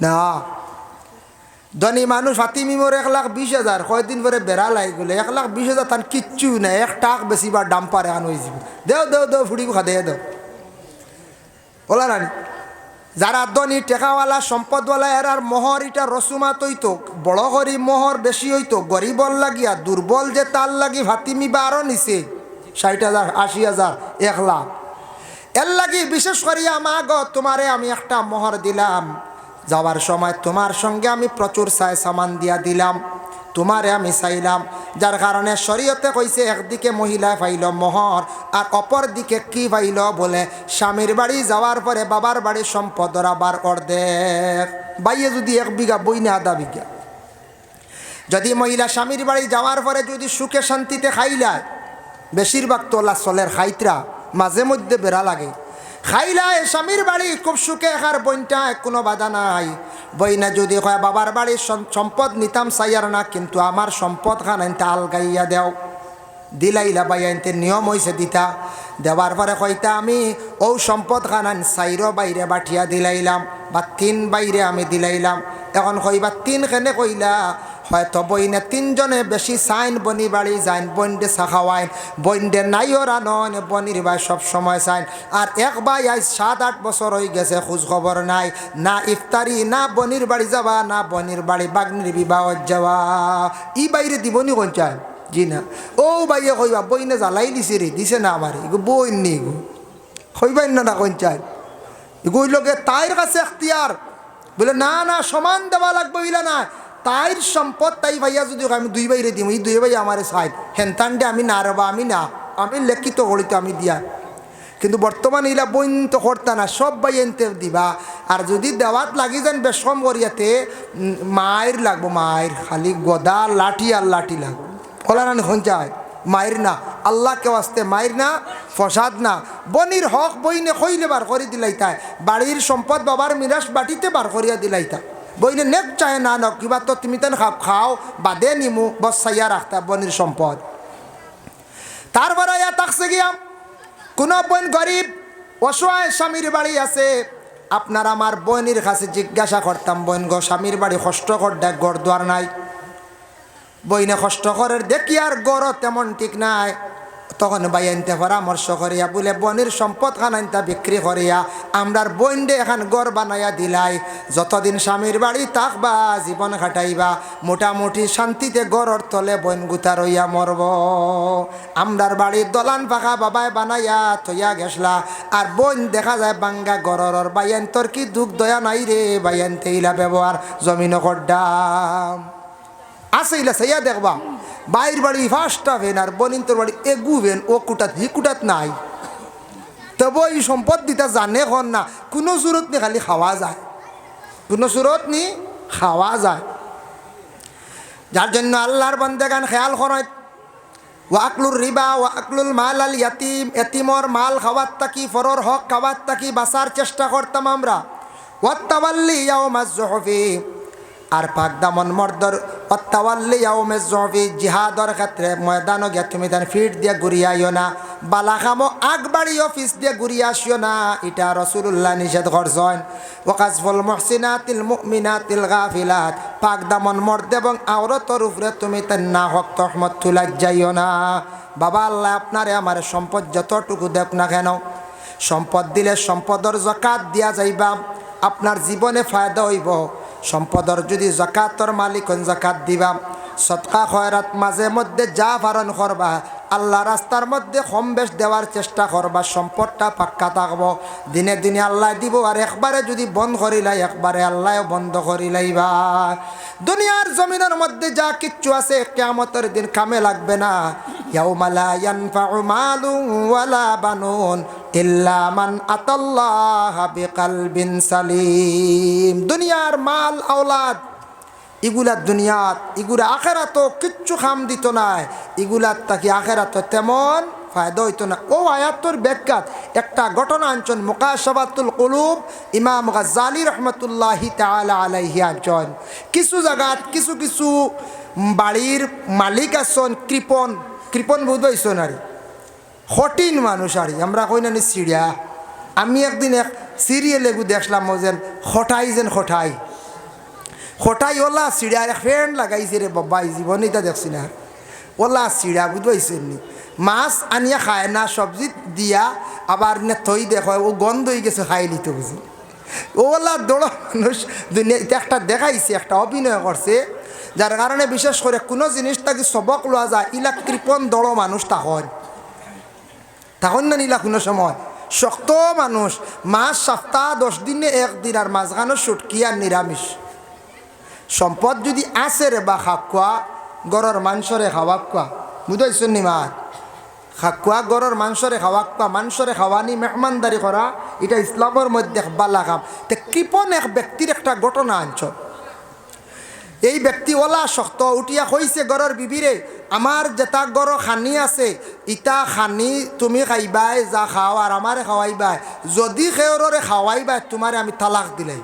না। ধনী মানুষ ফাতিমি মোর 1,20,000, কয়দিন পরে বেড়া লাগি গেলে 1,20,000 তার কিচ্ছু নাই। 1 টাক বেশি বা দাম পারে আন হয়ে যাব। দেও দেও দেও ফুড়ি খা দে দেও ওলা নানি। যারা ধনী টেকাওয়ালা সম্পদওয়ালা এরার মোহর এটা রসুমাত হইতো, বড় করি মোহর বেশি হইতো। গরিবর লাগিয়া দুর্বল যে তার লাগি ফাতিমি বা আরও নিছে 60,000, 80,000, 1 লাখ। এর লাগি বিশেষ করিয়া মা গো, তোমারে আমি একটা মোহর দিলাম। যাওয়ার সময় তোমার সঙ্গে আমি প্রচুর চাই সামান দিয়া দিলাম। তোমারে আমি চাইলাম, যার কারণে শরীয়তে কইছে একদিকে মহিলা পাইল মোহর, আর অপর দিকে কি পাইল বলে স্বামীর বাড়ি যাওয়ার পরে বাবার বাড়ির সম্পদ আবার অর্ধেক। বাইয়ে যদি 1 বিঘা বই না 1/2 বিঘা, যদি মহিলা স্বামীর বাড়ি যাওয়ার পরে যদি সুখে শান্তিতে খাইলায়, বেশিরভাগ তোলা চলের খাইতরা মাঝে মধ্যে বেড়া লাগে, খাইলায় স্বামীর বাড়ি খুব সুখে একার বইনটায় কোনো বাধা নাই। বইনা যদি কয় বাবার বাড়ির সম্পদ নিতাম চাইয়ার না, কিন্তু আমার সম্পদ খান আনতে আলগাইয়া দেও, দিলাইলা বাই আনতে নিয়ম হয়েছে দিতা। দেওয়ার পরে কইতা আমি ও সম্পদ খান আন 4 বাইরে বাঠিয়া দিলাইলাম বা 3 বাইরে আমি দিলাইলাম। এখন কইবা 3 কেনে কইলা? হয়তো বইনে 3 জনে বেশি চাইন বনি বাড়ি যাইন, বইনডে চা খাওয়াইন, বইনডে নাইও রানন, বনির ভাই সব সময় চাইন। আর এক ভাই আজ 7-8 বছর হয়ে গেছে, খোঁজ খবর নাই, না ইফতারি, না বনির বাড়ি যাওয়া, না বনির বাড়ি বাগনির বিবাহ যাওয়া। ই বাইরে দিবনি কোন চায়? জি না। ও ভাইয়ে কইবা বইনে জ্বালাই দিছে রে, দিছে না আমার এগো বইন নি গো, কইবাই না কোন চায়? এগুই লোকে তাইর কাছে এখতিয়ার বলে না না সমান দেওয়া লাগবে ইলা না। তাইর সম্পদ তাই ভাইয়া যদি আমি 2 বাইরে দিম, এই 2 ভাই আমার সাইড হেনতান্ডে আমি না রবা, আমি না, আমি লেখিত করিত আমি দিয়া। কিন্তু বর্তমানে ইলা বইন তো করতা না, সব ভাই এনতে দিবা। আর যদি দেওয়াত লাগি যান বেশম করিয়াতে মায়ের লাগবো, মায়ের খালি গদা লাঠি আর লাঠি লাগবো। কলারান হঞ্চায় মায়ের না, আল্লাহকে আসতে মায়ের না, ফসাদ না। বনির হক বইনে কইলে বার করে দিলাইতা, বাড়ির সম্পদ বাবার মিরাস বাটিতে বার করিয়া দিলাইতা। বইনে নেক চায় না নক কিবা তো তুমি তেন খাও বাদে নিমু বসাইয়া রাখতা বনির সম্পদ। তারপরে ইয়া তাকছে গিয়া কোনো বোন গরিব অসহায় স্বামীর বাড়ি আছে, আপনার আমার বোনের কাছে জিজ্ঞাসা করতাম, বোন গো স্বামীর বাড়ি কষ্ট কর দেখ, গড় দোয়ার নাই। বইনে কষ্ট করার দেখি আর গড় তেমন ঠিক নাই। তখন ভাই আনতে পরামর্শ করিয়া বলে বনির সম্পদ খান আনতা বিক্রি করিয়া আমরার বইনডে এখন গড় বানাইয়া দিলাই। যতদিন স্বামীর বাড়ি থাকবা, জীবন কাটাইবা, মোটামুটি শান্তিতে গড়র তলে বইন গুতা রইয়া মরব। আমরার বাড়ির দলান পাখা বাবায় বানাইয়া থইয়া গেছলা, আর বইন দেখা যায় বাঙ্গা গড়র। বাইয়ান তোর কি দুঃখ দয়া নাই রে, বাইয়ান তেইলা ব্যবহার জমিন করডাম আছে ইলা সাইয়া দেখবা। বাইর বাড়ি ফার্স্টটা ভেন আর বনিন তোর বাড়ি এগু ভেন, ও কুটাত হি কুটাত নাই। তবে এই সম্পদ দিতা জানে হন না, কোনো সুরত নি খালি খাওয়া যায়, কোনো সুরত নি খাওয়া যায়। যার জন্য আল্লাহর বান্দাগান খেয়াল করেন, ওয়াকলুর রিবা ওয়াকলুল মাল আল ইয়াতিম, এতিমর মাল খাওয়ার তাকি, ফরর হক খাওয়ার তাকি বাঁচার চেষ্টা করতাম আমরা। ওয়াত্তাওয়াল্লি ইয়াউমাজ যুহফি, আর পাক দামন মর্দর অত্তাওয়াল্লি ইয়াউমাজ যুহফি, জিহাদর ক্ষেত্রে ময়দানও গিয়া তুমি তার ফিট দিয়ে ঘুরিয়াইও না, বালা খামো আগ বাড়ি অফিস দিয়ে ঘুরিয়ে আসিও না, এটা রাসূলুল্লাহ নিষেধ করছেন। ওয়াকাজফুল মুহসিনাতিল মুমিনাতিল গাফিলাত, পাক দামন মর্দ এবং আওরতর উপরে তুমি তার না হক তহমত তুলা যাইও না। বাবা আল্লাহ আপনারে আমার সম্পদ যতটুকু দেখ না কেন, সম্পদ দিলে সম্পদর যাকাত দিয়া যাইবা, আপনার জীবনে ফায়দা হইব। সম্পদর যদি যাকাতর মালিক যাকাত দিবা, সদকা খয়রাত মাঝে মধ্যে যা পারন করবা, আল্লাহ রাস্তার মধ্যে কম বেশ দেওয়ার চেষ্টা করবা, সম্পদটা পাক্কা থাকবো। দিনে দিনে আল্লাহ দিব, আর একবারে যদি বন্ধ করিলাই একবারে আল্লাহ বন্ধ করিলাইবা। দুনিয়ার জমিনের মধ্যে যা কিচ্ছু আছে কিয়ামতের দিন কামে লাগবে না। ইয়াউমা লা ইয়ানফাউ মালুন ওয়ালা বানুন ইল্লা মান আতাল্লাহা বিকলবিন সালিম। দুনিয়ার মাল আওলাদ এগুলা দুনিয়াত, এগুলা আখেরাতও কিচ্ছু খাম দিত না, এগুলার তাকে আখেরাত তেমন ফায়দা হইতো না। ও আয়াতর ব্যাখ্যাত একটা ঘটনা আনছেন মুকাশাফাতুল কুলুব ইমাম গাজ্জালি রহমতুল্লাহি তাআলা আলাইহি আনছেন। কিছু জায়গাত কিছু কিছু বাড়ির মালিক আছেন কৃপণ, কৃপণ বুঝ হইছেন আর কঠিন মানুষ আর আমরা কই না সিরিয়া। আমি একদিন এক সিরিয়ালে দেখলাম যেন খটাই খটাই ওলা সিঁড়া এক ফ্রেন্ড লাগাইছে রে বাবা, জীবনে তা দেখছি না। ওলা সিঁড়া বুঝবাইছেন নি, মাছ আনিয়া খায় না, সবজি দিয়া আবার নে থই দেখো ও গন্ধ হয়ে গেছে খাই নিতে বুঝি। ওলা দৌড় মানুষ দুনিয়া একটা দেখাইছে, একটা অভিনয় করছে, যার কারণে বিশেষ করে কোনো জিনিসটাকে সবক লওয়া যায়। ইলা কৃপণ দৌড় মানুষ তখন না নিলা কোনো সময় শক্ত মানুষ, মাছ সপ্তাহ 10 দিনে একদিন, আর মাঝখানো সুটকি আর নিরামিষ। সম্পদ যদি আছে রে বা খাকুয়া গরর মাংসরে খাওয়াকুয়া বুঝাইছেন নি মা, খাকুয়া গরর মাংসরে খাওয়াকুয়া, মাংসরে খাওয়ানি মেহমানদারি করা, এটা ইসলামের মধ্যে বালা কাম। তে কৃপণ এক ব্যক্তির একটা ঘটনা আনছ। এই ব্যক্তি ওলা শক্ত উঠিয়া কইছে গরর বিবিরে, আমার যেটা গড় খানি আছে ইটা খানি তুমি খাইবাই, যা খাও আর আমারে খাওয়াইবাই, যদি খেয়রে খাওয়াইবাই তোমারে আমি তালাক দিলাই।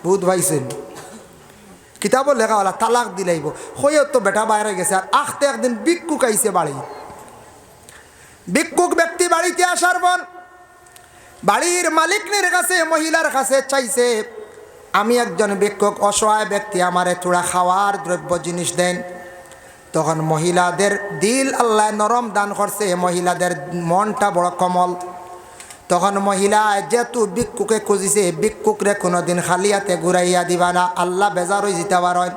বহুত ভাইছেন কিতাব লেখা হলা তালাক দিলাইব। হয়েও তো বেটা বাইরে গেছে, আর আখতে একদিন ভিক্ষুক আইছে বাড়ি। ভিক্ষুক ব্যক্তি বাড়িতে আসার পর বাড়ির মালিকনের কাছে মহিলার কাছে চাইছে, আমি একজন ভিক্ষুক, অসহায় ব্যক্তি, আমারে থোড়া খাওয়ার দ্রব্য জিনিস দেন। তখন মহিলাদের দিল আল্লাহ নরম দান করছে, মহিলাদের মনটা বড় কমল। তখন মহিলা যেহেতু ভিক্ষুকে খুঁজিছে, ভিক্ষুকরে কোনোদিন খালি হাতে ঘুরাইয়া দিবা না, আল্লাহ বেজার হয়ে যেতে পারেন।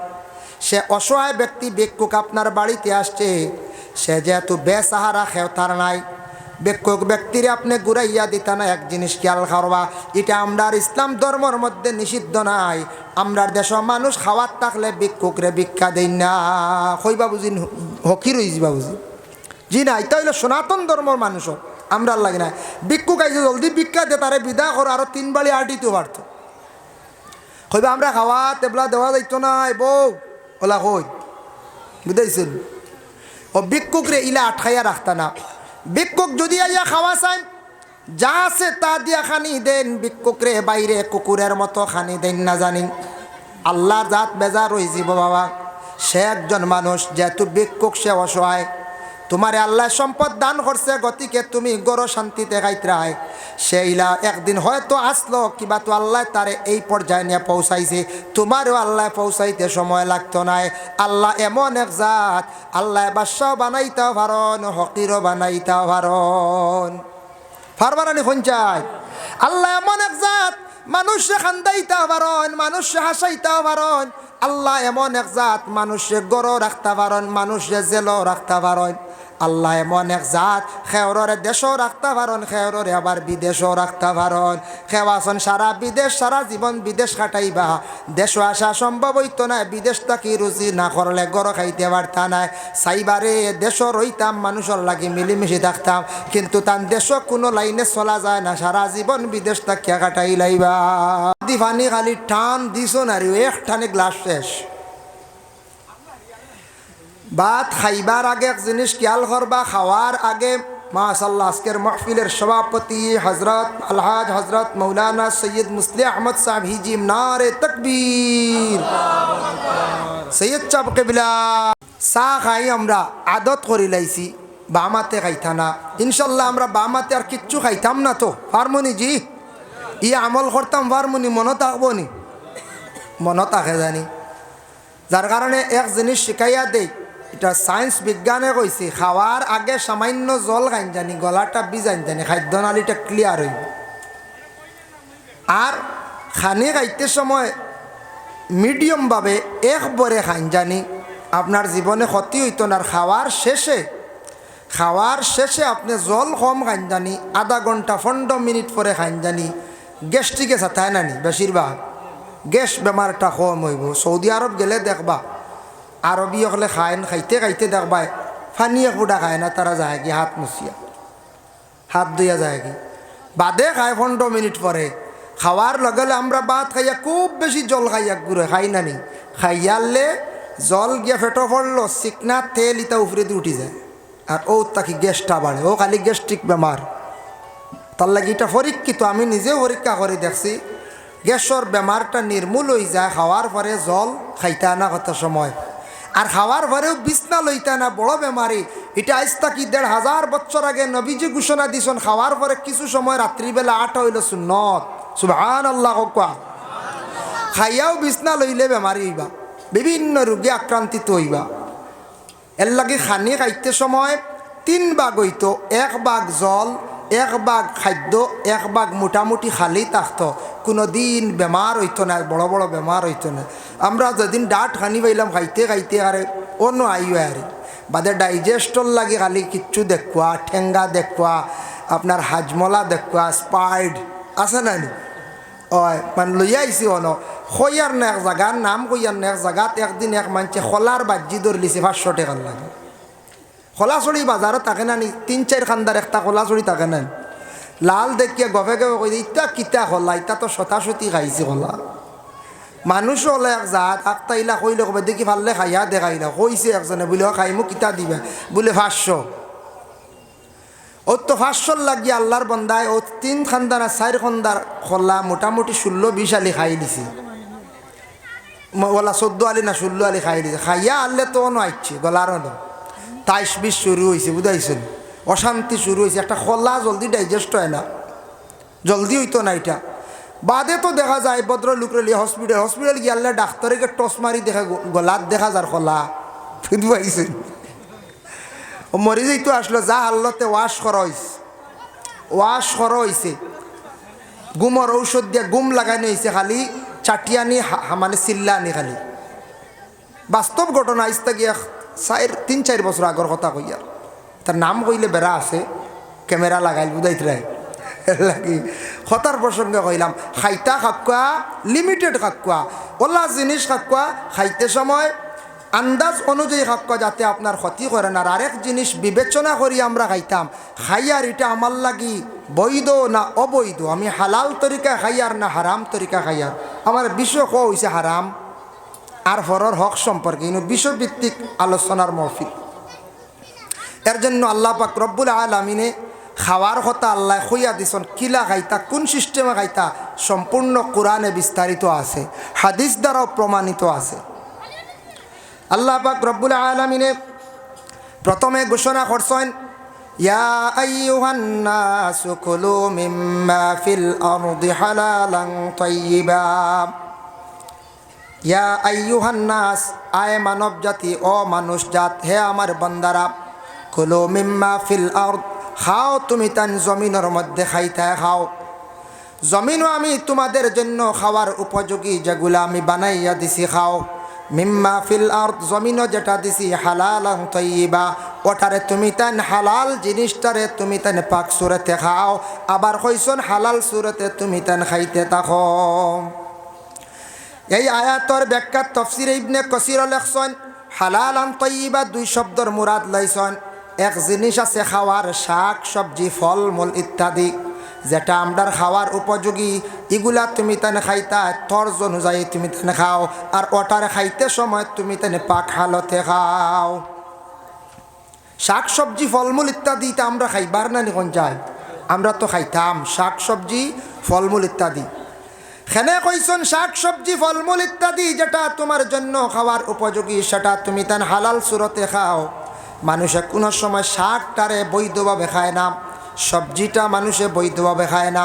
সে অসহায় ব্যক্তি ভিক্ষুক আপনার বাড়িতে আসছে, সে যেহেতু বেসাহারা খেতার নাই, ভিক্ষুক ব্যক্তিরে আপনি ঘুরাইয়া দিতা না। এক জিনিস খেয়াল করবা, এটা আমরার ইসলাম ধর্মের মধ্যে নিষিদ্ধ নাই। আমরার দেশের মানুষ খাওয়ার থাকলে ভিক্ষুকরে ভিক্ষা দেই না, কইবা বুঝি হকি রইবা বুঝি জি না, এটা হইলো সনাতন ধর্মের মানুষের, আমরা লাগে না। ভিক্ষুক আইছে জলদি ভিক্ষা দে, তারে বিদা করো, আরো 3 বাড়ি আটিতে পারত। কইবা আমরা খাওয়া তেবলা দেওয়া যাইতো না বউ, ওলা কই বুঝাইছেন। ও ভিক্ষুকরে ইলা আটকাইয়া রাখতা না। ভিক্ষুক যদি আইয়া খাওয়া চাই, যা আছে তা দিয়া খানি দেন, ভিক্ষুকরে বাইরে কুকুরের মতো খানি দেন না জানি। আল্লাহর জাত বেজার হয়ে যাব বাবা। সে একজন মানুষ, যেহেতু ভিক্ষুক সে অসহায়, তোমারে আল্লাহ সম্পদ দান করছে, গতিকে তুমি গড় শান্তিতে খাইতরাই। সেইলা একদিন হয়তো আসলো, কিবা তো আল্লাহ তারে এই পর্যায়ে নিয়ে পৌঁছাইছে, তোমারও আল্লাহ পৌঁছাইতে সময় লাগতো না। আল্লাহ এমন এক জাত, আল্লাহ বাদশাহ বানাইতেও পারন, হকিরও বানাইতেও পারন। ফারবারানি পঞ্চায়েত আল্লাহ এমন এক জাত, মানুষে খান্দাইতেও পারন, মানুষে হাসাইতেও পারন। আল্লাহ এমন এক জাত, মানুষে গড় রাখতে পারন, মানুষে জেলও রাখতে পারন। আল্লাহ এমন এক জাত, খেওরে দেশও রাখতে পারন, খেওরে আবার বিদেশও রাখতে পারন। খেওয়াছন সারা বিদেশ, সারা জীবন বিদেশ কাটাইবা, দেশও আসা সম্ভব হইতো না। বিদেশ থাকি রুচি না করলে গড় খাইতে পারতা নাই। সাইবারে দেশও রইতাম, মানুষের লাগে মিলিমিশি থাকতাম, কিন্তু তার দেশও কোনো লাইনে চলা যায় না, সারা জীবন বিদেশ থাকিয়া কাটাই লাইবা। দিফানি খালি টান দিছ না রে, এক টানে গ্লাস শেষ। ভাত খাইবার আগে এক জিনিস খেয়াল করবা, খাওয়ার আগে মাশাআল্লাহ আজকের মাহফিলের সভাপতি হজরত আলহাজ হজরত মৌলানা সৈয়দ মুসলিহ আহমদ সাহেব হিজিম, নারে তকবীর। সৈয়দ চাপ কেবলা চা খাই আমরা আদত করি লাইছি, বামাতে খাইতা না। ইনশাল্লাহ আমরা বামাতে আর কিচ্ছু খাইতাম না তো, ফার্মনি জি ই আমল করতাম, ফার্মনি মনে থাকবো নি, মনে থাকে জানি। যার কারণে এক জিনিস শিখাইয়া দেই, এটা সায়েন্স বিজ্ঞানে কইছে, খাওয়ার আগে সামান্য জল খাইন জানি, গলাটা বিজাইন জানি, খাদ্য নালীটা ক্লিয়ার হইব। আর খানি খাইতে সময় মিডিয়ামভাবে একবারে খাইন জানি, আপনার জীবনে ক্ষতি হইতো না। আর খাওয়ার শেষে আপনি জল কম খাইন জানি, আধা ঘন্টা 15 মিনিট পরে খাইন জানি, গ্যাস্ট্রিকে চাথায় নানি বেশিরভাগ গ্যাস বেমারটা কম হইব। সৌদি আরব গেলে দেখবা আরবি হলে খাইতে খাইতে দেখবা ফানি ফুটা খায় না, তারা যায় কি হাত মুছিয়া হাত ধুইয়া যায় কি বাদে খায় 15 মিনিট পরে। খাওয়ার লগে আমরা ভাত খাইয়া খুব বেশি জল খাইয়া ঘুরে খাই নানি, খাইয়ালে জল গিয়া ফেটো পড়লো, চিকনা তেল ইটা উপরে দিয়ে উঠি যায়, আর ও তাকে গ্যাসটা বাড়ে, ও খালি গ্যাস্ট্রিক বেমার। তার লাগে এটা পরীক্ষিত, আমি নিজেও পরীক্ষা করে দেখছি। গ্যাসর বেমারটা নির্মূল হয়ে যায় খাওয়ার পরে জল খাইতে না কত সময়। আর খাওয়ার পরেও বিছনা লইতে না, বড় বেমারি। এটা আজ তাকি 1500 বছর আগে নবীজি ঘোষণা দিছেন, খাওয়ার পরে কিছু সময় রাত্রিবেলা 8 হইল সুন্নত। সুবহানাল্লাহ। খাইয়াও বিছনা লইলে বেমারি হইবা, বিভিন্ন রোগে আক্রান্তিত হইবা। এর লাগে খানি খাইতে সময় 3 ভাগ হইতো, 1 ভাগ জল, 1 ভাগ খাদ্য, 1 ভাগ মোটামুটি খালি থাকতো। কোনো দিন বেমার হইতো না, বড় বড় বেমার হইতো না। আমরা যেদিন ডাট খানি পাইলাম খাইতে খাইতে আরে অন্য আইও আরে বাদে ডাইজেস্টর লাগে খালি কিচ্ছু দেখুয়া, ঠেঙ্গা দেখুয়া, আপনার হাজমলা দেখুয়া, স্পাইড আছে না নি মানে লইয়া আইসি অন খইয়ার না এক জায়গার নাম কইয়ার না এক জায়গাত একদিন এক মানছে খোলার বাজি ধরলিছে 500 টাকার লাগে। খোলাছড়ি বাজারও থাকে না নি, 3-4 খান্দার একটা খোলাছড়ি থাকে না, লাল দেখিয়া গভে গভে কই ইটা কিতা খোলা, ইটা তো শতাশতি খাইছে খোলা। মানুষ হলে এক জাত আক্তাইলা কইলে কবে দেখি ভাললে খাইয়া দেখাইলা, কইছে একজনে বলে খাইমু কিতা দিবে বলে 500। ও তো 500 লাগিয়ে আল্লাহর বন্দায় ও 3 খান্দার 4 খান্দার খোলা মোটামুটি 16-20 আলি খাই দিছে, ওলা 14 আলি না 16 আলি খাই দিছে। খাইয়া আনলে তো অন্য আইছে গলার হলো 23-20 শুরু হয়েছে, বুঝাইছেন অশান্তি শুরু হয়েছে। একটা খোলা জলদি ডাইজেস্ট হয় না, জলদি হইতো না। এটা বাদে তো দেখা যায় ভদ্র লোকরে লিয়ে হসপিটাল গিয়ে ডাক্তারকে টস মারি দেখা গলাত দেখা যার খোলা, বুঝবাইছেন ও মরি যাইতো আসলো যা হাল্লতে ওয়াশ করা হয়েছে, গুমর ঔষধ দিয়ে গুম লাগানো হয়েছে, খালি চাটিয়ানি মানে চিল্লানি খালি। বাস্তব ঘটনা আইসতা গিয়া 3-4 বছর আগর কথা কইয়ার, তার নাম কইলে বেড়া আছে, ক্যামেরা লাগাইল বুঝাইতে লাগি কথার প্রসঙ্গে কইলাম। খাইতা খাকুয়া লিমিটেড খাকুয়া, ওলা জিনিস খাকুয়া খাইতে সময় আন্দাজ অনুযায়ী খাকুয়া, যাতে আপনার ক্ষতি করে না। আর আরেক জিনিস বিবেচনা করি আমরা খাইতাম, খাইয়ার এটা আমার লাগি বৈধ না অবৈধ, আমি হালাল তরিকা খাইয়ার না হারাম তরিকা খাইয়ার। আমার বিষয় কোয়া হয়েছে হারাম আর ফরর হক সম্পর্কে বিষয়ভিত্তিক আলোচনার মহফিল। এর জন্য আল্লাহ পাক রব্বুল আলামিনে খাওয়ার কথা আল্লাহ কইয়া দিছেন, কিলা খাইতা কোন সিস্টেমে খাইতা সম্পূর্ণ কোরআনে বিস্তারিত আছে, হাদিস দ্বারাও প্রমাণিত আছে। আল্লাহ পাক রব্বুল আলামিনে প্রথমে ঘোষণা করছেন, ইয়া আইয়ুহান নাসু কুলু মিম্মা ফিল আরদি হালালান তাইয়্যিবা। ইয়া আইয়ুহান নাস, আয় মানব জাতি, ও মানুষ জাত, হে আমার বান্দারা, কুলু মিম্মা ফিল আরদ, খাও তুমি তান জমিনের মধ্যে খাইতে খাও। জমিনও আমি তোমাদের জন্য খাওয়ার উপযোগী যেগুলা আমি বানাইয়া দিছি খাও। মিম্মা ফিল আরদ, জমিনও যেটা দিছি হালালান তাইয়্যিবা, ওটারে তুমি তান হালাল জিনিসটারে তুমি তান পাক সুরতে খাও। আবার কইছন হালাল সুরতে তুমি তান খাইতে থাকো। এই আয়াতর ব্যাখ্যা তফসির ইবনে কাসির লেখছেন, হালালান তাইয়্যিবা 2 শব্দর মুরাদ লইছেন। এক জিনিস আছে খাওয়ার শাক সবজি ফল মূল ইত্যাদি, যেটা আমরার খাওয়ার উপযোগী, এগুলা তুমি তানে খাইতা তর্জ অনুযায়ী তুমি তানে খাও। আর ওটারে খাইতে সময় তুমি তানে পাক হালতে খাও। শাক সবজি ফলমূল ইত্যাদি তা আমরা খাইবার না নিখন যাই, আমরা তো খাইতাম শাক সবজি ফলমূল ইত্যাদি। খেনে কইছন শাক সবজি ফলমূল ইত্যাদি যেটা তোমার জন্য খাওয়ার উপযোগী, সেটা তুমি তান হালাল সুরতে খাও। মানুষে কোনো সময় শাকটারে বৈধভাবে খায় না, সবজিটা মানুষে বৈধভাবে খায় না,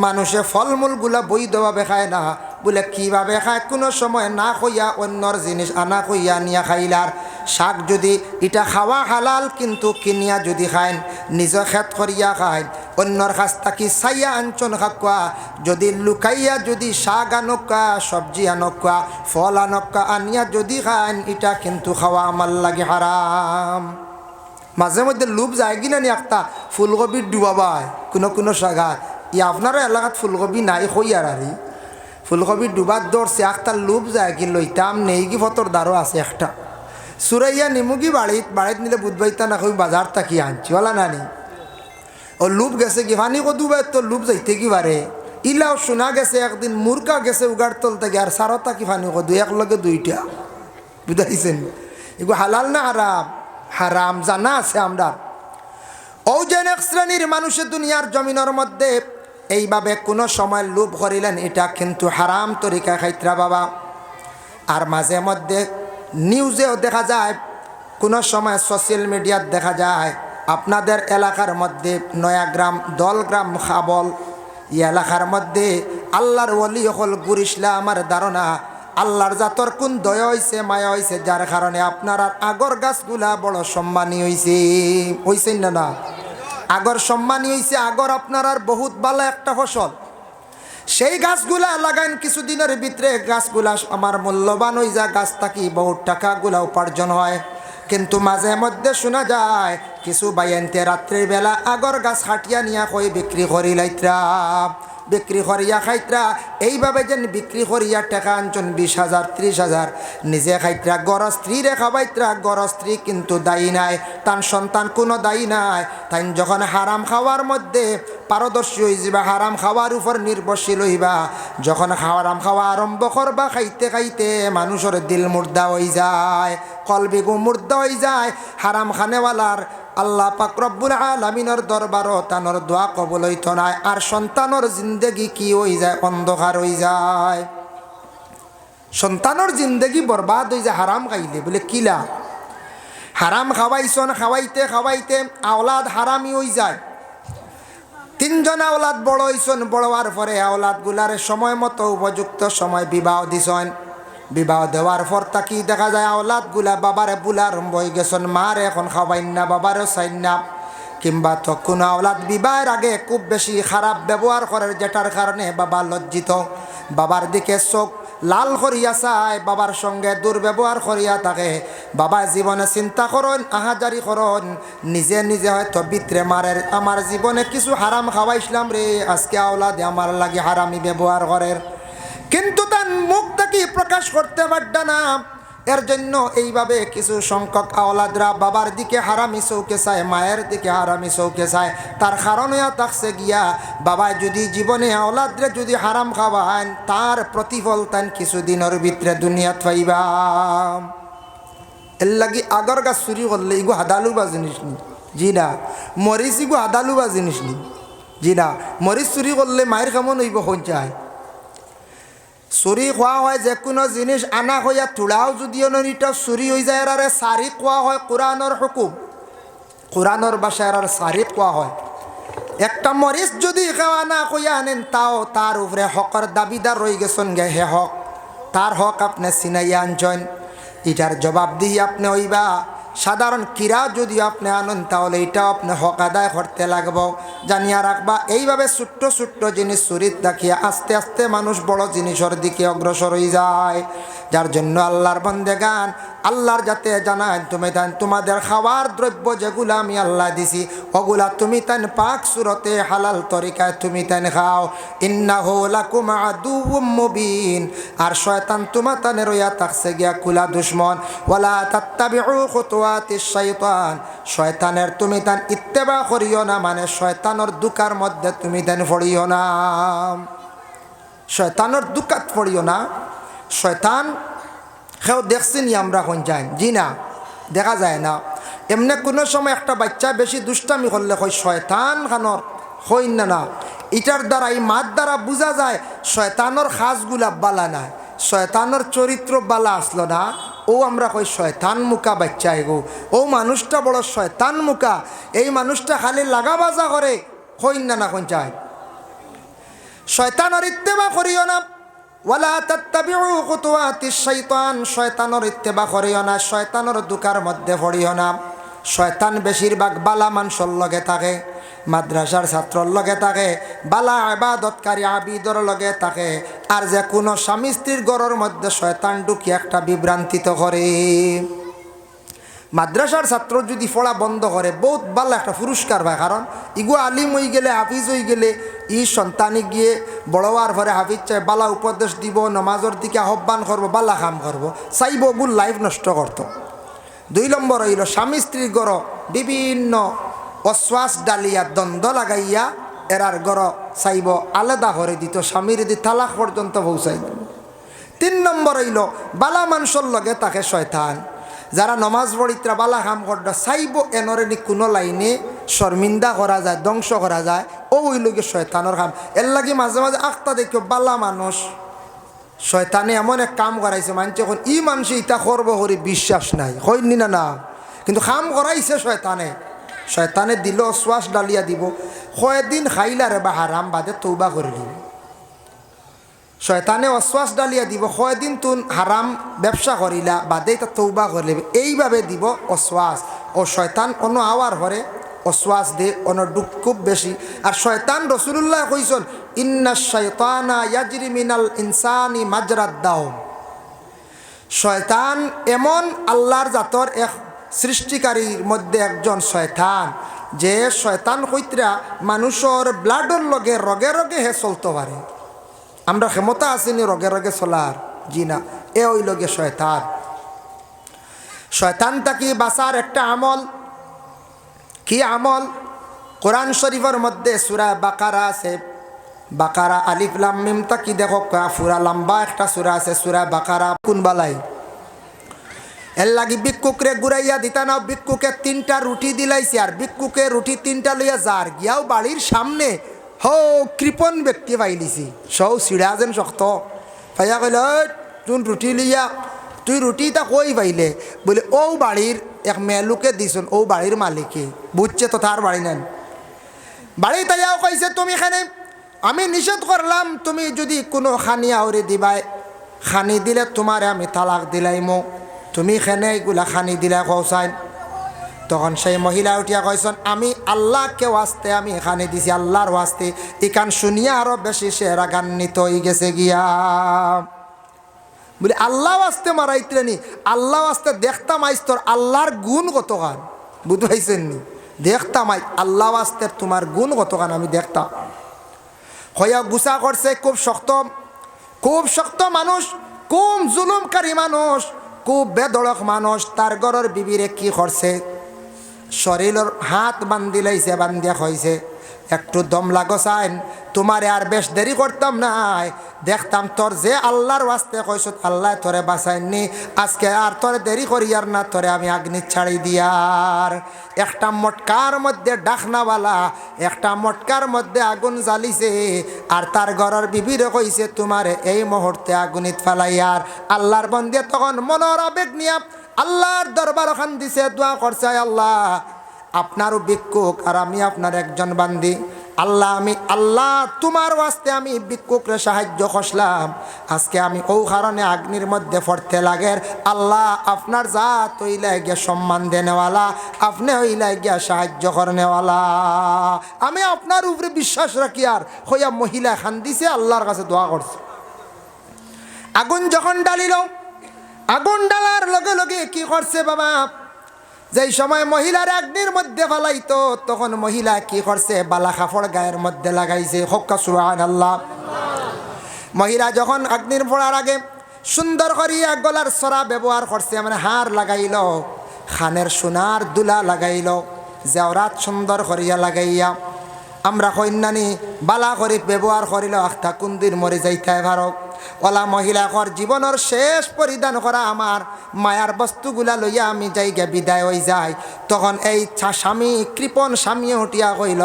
মানুষে ফলমূলগুলা বৈধভাবে খায় না। বলে কীভাবে খায়, কোনো সময় না কইয়া অন্যর জিনিস আনা কইয়া নিয়া খাইলার। শাক যদি এটা খাওয়া হালাল, কিন্তু কিনিয়া যদি খায়, নিজে খেত করিয়া খায়, অন্যর কাছ থাকি সাইয়া আঞ্চন খাকুয়া, যদি লুকাইয়া যদি শাক আনকা, সবজি আনকা, ফল আনকা আনিয়া যদি খান, এটা কিন্তু খাওয়া আমার লাগে হারাম। মাঝে মধ্যে লুপ যায় কিনা নি একটা ফুলকপির ডুবাবায় কোনো কোনো জায়গায়, আপনারা এলাকাত ফুলকপি নাই হইয়ার আরি ফুলকপির ডুবার দৌড়ছে একটা লুপ যায় কি লইতাম নেই কি ফতর দ্বারও আছে একটা সুরাইয়া নিমুগি বাড়িত নিলে বুধবাইতা না কই বাজার থাকি আনছি ওলা নানি ও লুপ গেছে কি ফানি কদুবাই তো লুপ যাইতে কি পারে ইলাও শোনা গেছে একদিন মুরগা গেছে উগার তল থেকে আর সারতা কি ফানি কদু একলগে দুইটা বুঝাইছেন। এগুলো হালাল না হারাম? হারাম জানা আছে আমরা। ও যেন এক শ্রেণীর মানুষের দুনিয়ার জমিনের মধ্যে এইভাবে কোনো সময় লোভ করিলেন, এটা কিন্তু হারাম তরিকা খাইত্রা বাবা। আর মাঝে মধ্যে নিউজেও দেখা যায়, কোনো সময় সোশ্যাল মিডিয়াত দেখা যায়, আপনাদের এলাকার মধ্যে নয়াগ্রাম, দলগ্রাম, খাবল এই এলাকার মধ্যে আল্লাহর ওলি হল গুরিসলা। আমার ধারণা আল্লাহর জাতর কোন দয়া হয়েছে, মায়া হয়েছে, যার কারণে আপনার আগর গাছগুলা বড় সম্মানী হয়েছে না না আগর সম্মানী হয়েছে। আগর আপনার আর বহুত ভালো একটা ফসল, সেই গাছগুলা লাগাইন কিছুদিনের ভিতরে গাছগুলা আমার মূল্যবান হয়ে যায়, গাছ থাকি বহুত টাকাগুলা উপার্জন হয়। কিন্তু মাঝে মধ্যে শোনা যায় কিছু বাইনতে রাত্রির বেলা আগর গাছ হাটিয়া নিয়া কই বিক্রি করি লাইত্রা, বিক্রি করিয়া খাইত্রা। এইভাবে যেন বিক্রি করিয়া টাকা আনছেন 20,000 30,000 নিজে খাইত্রা, গড় স্ত্রীরে খাবাইত্রা। গড় স্ত্রী কিন্তু দায়ী নাই, তার সন্তান কোনো দায়ী নাই। তাই যখন হারাম খাওয়ার মধ্যে পারদর্শী হয়ে যাবা, হারাম খাওয়ার উপর নির্ভরশীল হইবা, যখন হারাম খাওয়া আরম্ভ করবা, খাইতে খাইতে মানুষের দিল মুর্দা হয়ে যায়, কলবিগু মুর্দা হয়ে যায়। হারাম খানেওয়ালার আল্লাহ পাক রব্বুল আলামিনের দরবারও তানোর দোয়া কবুল হইত নাই, আর সন্তানের জিন্দেগি কি হয়ে যায়, অন্ধকার হয়ে যায়। সন্তানের জিন্দেগি বরবাদ হয়ে যায় হারাম খাইলে। বলে কিলা হারাম খাওয়াইছন, খাওয়াইতে খাওয়াইতে আওলাদ হারামি হয়ে যায়। 3 জন আওলাদ বড় হইছন, বড় হওয়ার পরে আওলাদ গুলার সময় মতো উপযুক্ত সময় বিবাহ দিছন। বিবাহ দেওয়ার পর তাকি দেখা যায় আওলাদ গুলা বাবারে বুলা আরম্ভ হয়ে গেছেন, মারে এখন খাওয়াইন না, বাবারও চাইন না। কিংবা তো কোনো আওলাদ বিবাহের আগে খুব বেশি খারাপ ব্যবহার করে, যেটার কারণে বাবা লজ্জিত, বাবার দিকে চোখ লাল করিয়া চায়, বাবার সঙ্গে দুর্ব্যবহার করিয়া থাকে। বাবা জীবনে চিন্তা করুন, আহাজারি করুন, নিজে নিজে হয়তো বিত্রে মারের, আমার জীবনে কিছু হারাম খাওয়াইছিলাম রে, আজকে আওলাদে আমার লাগে হারামি ব্যবহার করে, কিন্তু তার মুখ থেকে প্রকাশ করতে পারত না। এর জন্য এইভাবে কিছু সংখ্যক আওলাদরা বাবার দিকে হারামি চৌকে চায়, মায়ের দিকে হারামি চৌকে চায়। তার কারণে থাকছে গিয়া বাবা যদি জীবনে আওলাদরে যদি হারাম খাওয়ান, তার প্রতিফল তান কিছুদিনের ভিতরে দুনিয়াত পাইবা। এর লাগি আগর গাছ চুরি করলে ইগু হাদালু বা জিনিস নি, জি না। মরিচ ইগু হাদালু বা জিনিস নি, জি না। মরিচ চুরি করলে মায়ের কেমন হইব সঞ্চায়। চুরি খোৱা হয় যে কোনো জিনিস আনা হইয়া তোলাও যদিও ননিটা চুরি হয়ে যায়, আরে সারি কোয়া হয় কোরআনের হুকুম, কোরআনের বাসায় আর সারি কোয়া হয়। একটা মরিচ যদি খাওয়া না কইয়া আনেন, তাও তার উপরে হকের দাবিদার রয়ে গেছেন গে, হে হক, তার হক আপনি চিনাইয়া আনছেন, এটার জবাব দিয়ে আপনি হইবা। সাধারণ কিরা যদি আপনি আনেন, তাহলে এটাও আপনি হক আদায় করতে লাগব। জানিয়া রাখবা এইভাবে ছোট্ট ছোট্ট জিনিস চুরিত দেখিয়া আস্তে আস্তে মানুষ বড় জিনিসের দিকে অগ্রসর হয়ে যায়। যার জন্য আল্লাহর বান্দেগান আল্লাহর যাতে জানায়, তুমি তান তোমাদের খাওয়ার দ্রব্য যেগুলো আমি আল্লাহ দিছি, ওগুলা তুমি তান পাক সুরতে হালাল তরিকায় তুমি তান খাও। ইন্নাহু লাকুম আদুউম মুবিন, আর শয়তান তোমার তানে রইয়া থাকছে গিয়া কুলা দুশ্মন। ওয়ালা তাত্তাবিউ খুতুওয়াতিশ শাইতান, শয়তানের তুমি তান ইত্তেবা করিও না, মানে শয়তানের দুকার মধ্যে তুমি তান পড়িও না, শয়তানের দুকাত পড়িও না। শয়তান কেউ দেখছিনি আমরা কোন যাই, জি না, দেখা যায় না। এমনি কোনো সময় একটা বাচ্চা বেশি দুষ্টামি করলে কই শয়তান খানর, হই না না। এটার দ্বারা, এই মাত দ্বারা বোঝা যায় শয়তানোর খাসগুলা বালা নাই, শয়তানোর চরিত্র বালা আসলো না। ও আমরা কই শয়তান মুখা বাচ্চা এগো, ও মানুষটা বড় শয়তান মুখা, এই মানুষটা খালি লাগা বাজা করে, হই না না কোন চাই। শয়তানের ইত্তেবা করিও না। ওয়ালা তাত্তাবিউ খুতুওয়াতিশ শাইতান, শয়তানের ইত্তেবা করিও না, শয়তানের দুকার মধ্যে পড়িও না। শয়তান বেশিরভাগ বালা মানুষের লগে থাকে, মাদ্রাসার ছাত্রর লগে থাকে, বালা ইবাদতকারী আবিদর লগে থাকে। আর যে কোনো স্বামী স্ত্রীর ঘরের মধ্যে শয়তান ঢুকি একটা বিভ্রান্তিত করে। মাদ্রাসার ছাত্র যদি পড়া বন্ধ করে বহুত ভালো একটা পুরস্কার পায়, কারণ ইগু আলিম হয়ে গেলে, হাফিজ হয়ে গেলে ই সন্তানে গিয়ে বড় হওয়ার পরে হাফিজ চাই বালা উপদেশ দিব, নমাজের দিকে আহ্বান করবো, বালা কাম করবো, চাইব গুল লাইফ নষ্ট করতো। 2 নম্বর হইল স্বামী স্ত্রীর গড় বিভিন্ন অশ্বাস ডালিয়া দ্বন্দ্ব লাগাইয়া এরার গড় চাইব আলাদা করে দিত, স্বামীর দি তালাক পর্যন্ত পৌঁছাই দিল। 3 নম্বর হইল বালা মানুষের লগে তাকে শয়তান, যারা নমাজ পড়িত্রা বালা কাম করটা চাইব এনরে নি কোনো লাইনে শর্মিন্দা করা যায়, ধ্বংস করা যায়, ও ওই লোকে শয়তানোর কাম। এর লাগে মাঝে মাঝে আখতা দেখো বালা মানুষ শয়তানে এমন এক কাম করাইছে, মানছে এখন ই মানুষ ইটা করব করি বিশ্বাস নাই, হয়নি না না, কিন্তু কাম করাইছে শয়তানে। শয়তানে দিল শ্বাস ডালিয়া দিব, কয়েকদিন খাইলারে বা হারাম বাদে তৌবা করে দিব। শয়তানে অশ্বাস ডালিয়া দিব, কয়েকদিন তুন হারাম ব্যবসা করিলা বাদে তা তৌবা করলে, এইভাবে দিব অশ্বাস। ও শয়তান অন্য আওয়ার হরে অশ্বাস দে অন্য দুঃখ খুব বেশি। আর শয়তান রসুল্লাহ কইসন ইন্না শাইতানা ইয়াজরি মিনাল ইনসানি মাজরাদ দাম। শয়তান এমন আল্লাহর জাতর এক সৃষ্টিকারীর মধ্যে একজন শয়তান, যে শয়তান কইত্রা মানুষের ব্লাডর লগে রগে রগে হে চলতে পারে। আমরা ক্ষমতা আসেনি রগে রগে চলার, জি না, এ ওই লগে শয়তান। শয়তান তাকে বাঁচার একটা আমল, কি আমল? কোরআন শরীফের মধ্যে সূরা বাকারা আছে, বাকারা আলিফ লাম মিম তাকি দেখো পুরা লম্বা একটা সূরা আছে সূরা বাকারা। কোন বালাই এর লাগি ভিক্ষুকরে ঘুরাইয়া দিতা নাও, ভিক্ষুকে 3টা রুটি দিলাইছে, আর ভিক্ষুকে রুটি 3টা লইয়া যার গিয়াও বাড়ির সামনে হো কৃপণ ব্যক্তি পাইলিছি, সৌ সিড়া যেন শক্ত পাইয়া কইল তুই রুটি লইয়া, তুই রুটিটা কই পাইলে? বলে ও বাড়ির এক মেলুকে দিছুন, ও বাড়ির মালিকে বুঝছে তো তার বাড়ি নেন। বাড়ি তাইয়াও কইছে তুমি এখানে আমি নিষেধ করলাম, তুমি যদি কোনো খানি আউরে দিবাই, খানি দিলে তোমারে আমি তালাক দিলাইমো, তুমি এখানে এগুলা খানি দিলা কৌসাইন। তখন সেই মহিলা উঠিয়া কইসন আমি আল্লাহকে ওয়াস্তে আমি এখানে দিছি, আল্লাহর ওয়াস্তে। ইকান শুনিয়া আরো বেশি সে রাগান্বিত হয়ে গেছে গিয়া, বলে আল্লাহ ওয়াস্তে মারাইতে নি, আল্লাহ ওয়াস্তে দেখতাম আইস তোর আল্লাহর গুণ কতখান, বুঝতে পাইছেন নি? দেখতাম আই আল্লাহ ওয়াস্তে তোমার গুণ কতখান আমি দেখতাম। হইয়া গুসা করছে, খুব শক্ত, খুব শক্ত মানুষ, খুব জুলুমকারী মানুষ, খুব বেদড়ক মানুষ। তার ঘরের বিবিরে কি করছে? শরীরের হাত বান্ধি লাইছে, বান্ধিয়া হয়েছে একটু দম লাগসাইন, তোমারে আর বেশ দেরি করতাম নাই, দেখতাম তোর যে আল্লাহর ওয়াস্তে কইস আল্লাহ তোরে বাঁচাইনি, আজকে আর তোরে দেরি করিয়ার না, তোরে আমি আগ্নি ছাড়ি দিয়ার। একটা মটকার মধ্যে ডাকনাওয়ালা একটা মটকার মধ্যে আগুন জ্বালিছে, আর তার ঘরের বিবিরে কইছে তোমারে এই মুহূর্তে আগুনিত ফেলাইয়ার। আল্লাহর বন্দে তখন মনের আবেগ নিয়া আল্লাহর দরবার ওখান দিছে, দোয়া করছে আল্লাহ আপনারও ভিক্ষুক আর আমি আপনার একজন বান্দি, আল্লাহ আমি আল্লাহ তোমার ওয়াস্তে আমি ভিক্ষুকরে সাহায্য করলাম, আজকে আমি ও কারণে আগ্নির মধ্যে পড়তে লাগের। আল্লাহ আপনার জাত হইলে গিয়া সম্মান দেনেওয়ালা, আপনি হইলে গিয়া সাহায্য করনেওয়ালা, আমি আপনার উপরে বিশ্বাস রাখি। আর হইয়া মহিলা খান দিছে, আল্লাহর কাছে দোয়া করছে। আগুন যখন ডালিল, আগুন ডালার লগে লগে কি করছে বাবা? যেই সময় মহিলার আগ্নির মধ্যে ফালাইতো, তখন মহিলা কি করছে? বালা কাপড় গায়ের মধ্যে লাগাইছে। হক্কা সুবহানাল্লাহ। মহিলা যখন আগ্নির পড়ার আগে সুন্দর করিয়া গলার সরা ব্যবহার করছে, মানে হার লাগাইল, খানের সোনার দুলা লাগাইল, জেওরাত সুন্দর করিয়া লাগাইয়া আমরা কন্যানি বালা করে ব্যবহার করিল, আখতা কুন্দির মরে যাইতে ভারক ওলা মহিলাকর জীবনের শেষ পরিধান করা আমার মায়ার বস্তুগুলা লইয়া আমি যাইগে বিদায় হয়ে যাই। তখন এই স্বামী কৃপণ স্বামী উঠিয়া কইল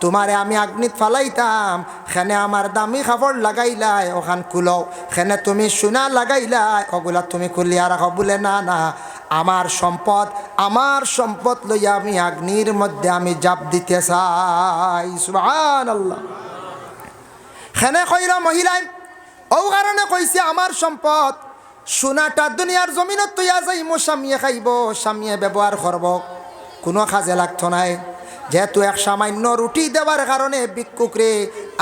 তোমারে আমি আগ্নিত ফালাইতাম, খেনে আমার দামি কাপড় লাগাইলাই ওখান খুলো, খেনে তুমি সোনা লাগাইলাই ওগুলা তুমি খুলিয়া রাখো। বলে না না, আমার সম্পদ লইয়া আমি আগ্নির মধ্যে আমি জাপ দিতে চাই। সুবহানাল্লাহ। খেনে কইরা মহিলাই ও কারণে কইছে আমার সম্পদ সোনাটা দুনিয়ার জমিনত তৈয়া যাই, মো স্বামীয়ে খাইব, স্বামীয়ে ব্যবহার করব, কোনো কাজে লাগতো নাই। যেহেতু এক সামান্য রুটি দেওয়ার কারণে ভিক্ষুকরে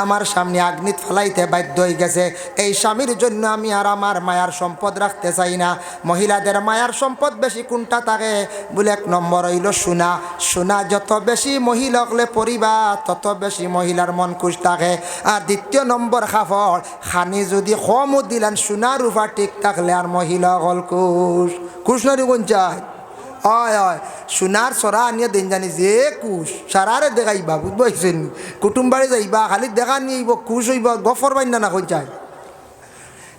আমার সামনে আগ্নিত ফেলাইতে বাধ্য হয়ে গেছে। এই স্বামীর জন্য আমি আর আমার মায়ার সম্পদ রাখতে চাই না। মহিলাদের মায়ার সম্পদ বেশি কোনটা থাকে বলে 1 নম্বর হইল সোনা। সোনা যত বেশি মহিলা হলে পরিবার তত বেশি মহিলার মন খুশ থাকে। আর 2 নম্বর কাপড় খানি যদি কমও দিলেন সোনার রূপা ঠিক থাকলে আর মহিলা হল খুশ। খুশ নারী কোন চায়? হয় হয়, সোনার সরা আনিয়ে দিন জানি যে কুশ সারারে দেখাইবা, বুঝবাইছেন? কুটুম বাড়ি যাইবা খালি দেখা নিয়েইব, খুশ হইব, গফর বাইন না কই চাই।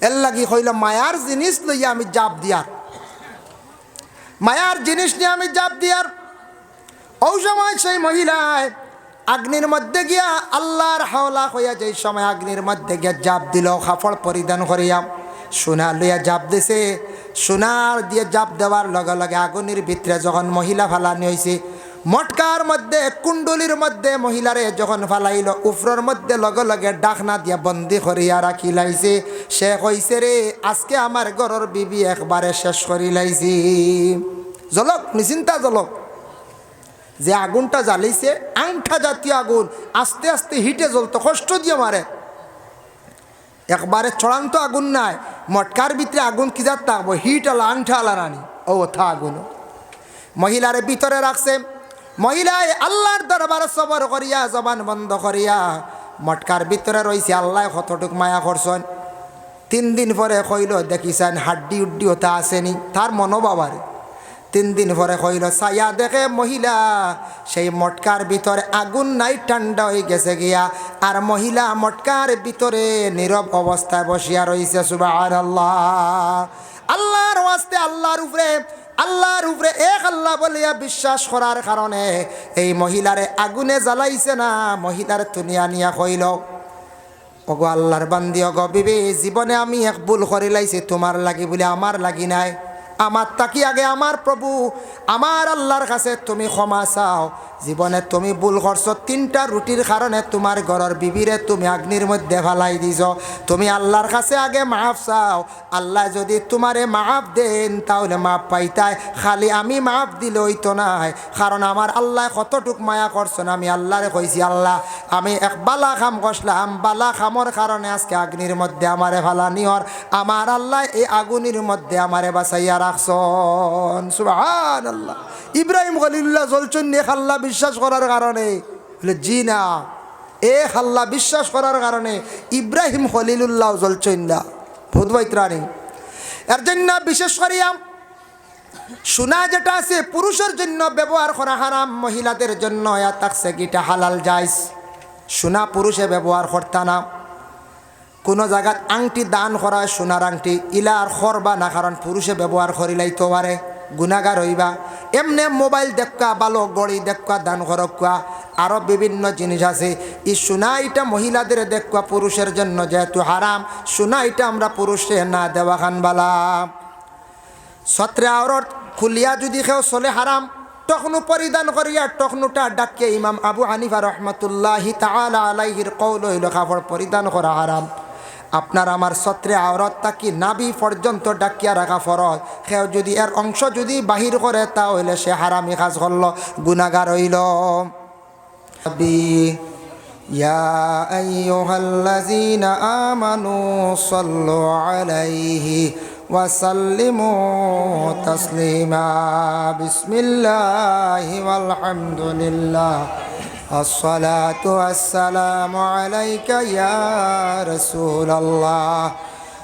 এর লাগি হইলাম মায়ার জিনিস লইয়া আমি জাপ দিয়ার, মায়ার জিনিস নিয়ে আমি জাপ দিয়ার। ও সময় সেই মহিলায় আগ্নির মধ্যে গিয়া আল্লাহর হাওলা হইয়া যেই সময় আগ্নির মধ্যে গিয়া জাপ দিল, কাপড় পরিধান করিয়া সোনা লইয়া জাপ দিছে। সোনার দিয়ে জাপ দেওয়ার লগে লগে আগুনের ভিতরে যখন মহিলা ফালানি হয়েছে, মটকার মধ্যে কুণ্ডলির মধ্যে মহিলারে যখন ফালাইল, উফরের মধ্যে লগে লগে ডাকনা দিয়া বন্দি করিয়া রাখি লাইছে। সে কইছে রে আজকে আমার ঘরের বিবি একবারে শেষ করি লাইছি। জলক নিশ্চিন্তা জলক, যে আগুনটা জ্বালিছে আংঠা জাতীয় আগুন, আস্তে আস্তে হিটে জ্বলতো, কষ্ট দিয়ে মারে। একবারে চড়ান্ত আগুন নাই, মটকার ভিতরে আগুন কি যাত থাকবো, হিট আলা আংঠা আলা রানি ও থা আগুন। মহিলারে ভিতরে রাখছে। মহিলায় আল্লাহর দরবারে সবর করিয়া জবান বন্ধ করিয়া মটকার ভিতরে রয়েছে। আল্লাহ কতটুক মায়া করছেন। 3 দিন পরে কইল দেখিছেন হাড্ডি উড্ডি ওটা আসেনি, তার মনোবাবারে 3 দিন পরে কইল ছায়া দেখে মহিলা সেই মটকার ভিতরে আগুন নাই, ঠান্ডা হয়ে গেছে গিয়া। আর মহিলা মটকার ভিতরে নীরব অবস্থায় বসিয়া রয়েছে। সুবহানাল্লাহ। আল্লাহর ওয়াস্তে আল্লাহর উপরে এক আল্লাহ বলিয়া বিশ্বাস করার কারণে এই মহিলারে আগুনে জ্বালাইছে না। মহিলার দুনিয়া নিয়া কইল ওগো আল্লাহর বান্দি, ওগো বিবি, জীবনে আমি এক ভুল করে লাইছি, তোমার লাগি বলে আমার লাগি নাই। আমার তাকি আগে আমার প্রভু আমার আল্লাহর কাছে তুমি ক্ষমা চাও। জীবনে তুমি ভুল করছো, 3টা রুটির কারণে তোমার ঘরের বিবিরে তুমি আগ্নির মধ্যে ফেলাই দিছ। তুমি আল্লাহর কাছে আগে মাফ চাও। আল্লাহ যদি তোমারে মাফ দেন তাহলে মাফ পাইতাই, খালি আমি মাফ দিলে হইতো নাই। কারণ আমার আল্লাহ কতটুক মায়া করছেন। আমি আল্লাহরে কইছি আল্লাহ আমি এক বালা খাম করলাম, বালা খামর কারণে আজকে আগ্নির মধ্যে আমারে ফালানি হর। আমার আল্লাহ এই আগুনের মধ্যে আমারে বাঁচাইয়া রাখছন। সুবহানাল্লাহ। ইব্রাহিম খলিলুল্লাহ জ্বলছেন এক আল্লাহ বিশ্বাস করার কারণে? জি না, এক আল্লাহ বিশ্বাস করার কারণে ইব্রাহিম খলিলুল্লাহ জ্বলছেন না। ভূতবৈত্রাণী এর জন্য বিশেষ করিয়া সোনা যেটা আছে পুরুষের জন্য ব্যবহার করা হারাম, মহিলাদের জন্য থাকছে গিটা হালাল জায়েজ। সোনা পুরুষে ব্যবহার করতা না। কোনো জায়গাত আংটি দান করা হয় সোনার আংটি, ইলার খরবা না, কারণ পুরুষে ব্যবহার করিলাইতে পারে, গুনাগার হইবা। এমনি মোবাইল দেখা, ভালো গড়ি দেখা দান করকা, আরও বিভিন্ন জিনিস আছে। এই সোনা এটা মহিলাদের দেখা, পুরুষের জন্য যেহেতু হারাম, সোনা এটা আমরা পুরুষে না দেওয়া খান বালা। সত্রে আওরত খুলিয়া যদি কেউ চলে হারাম, টখনু পরিধান করিয়া টখনুটা ডাকিয়ে ইমাম আবু হানিফা রহমতুল্লাহি তাআলা আলাইহির কওল হইল কাপড় পরিধান করা হারাম। আপনার আমার সত্রে আওরত তাকি নাভি পর্যন্ত ডাকিয়া রাখা ফরজ। কেউ যদি এর অংশ যদি বাহির করে তাহলে সে হারামি কাজ করল, গুনাহগার হইল। ইয়া আইয়ুহাল্লাযীনা আমানু সাল্লু আলাইহি ওয়া সাল্লিমু তাসলিমা। বিসমিল্লাহি ওয়াল হামদুলিল্লাহ الصلاة والسلام عليك يا رسول الله.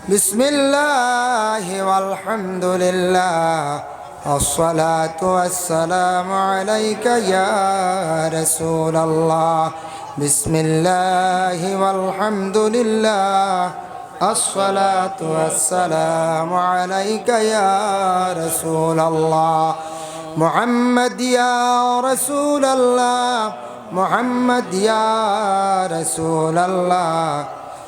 بسم الله والحمد لله الصلاة والسلام عليك يا رسول الله. بسم الله والحمد لله الصلاة والسلام عليك يا رسول الله. محمد يا رسول الله محمد या रसूल अल्लाह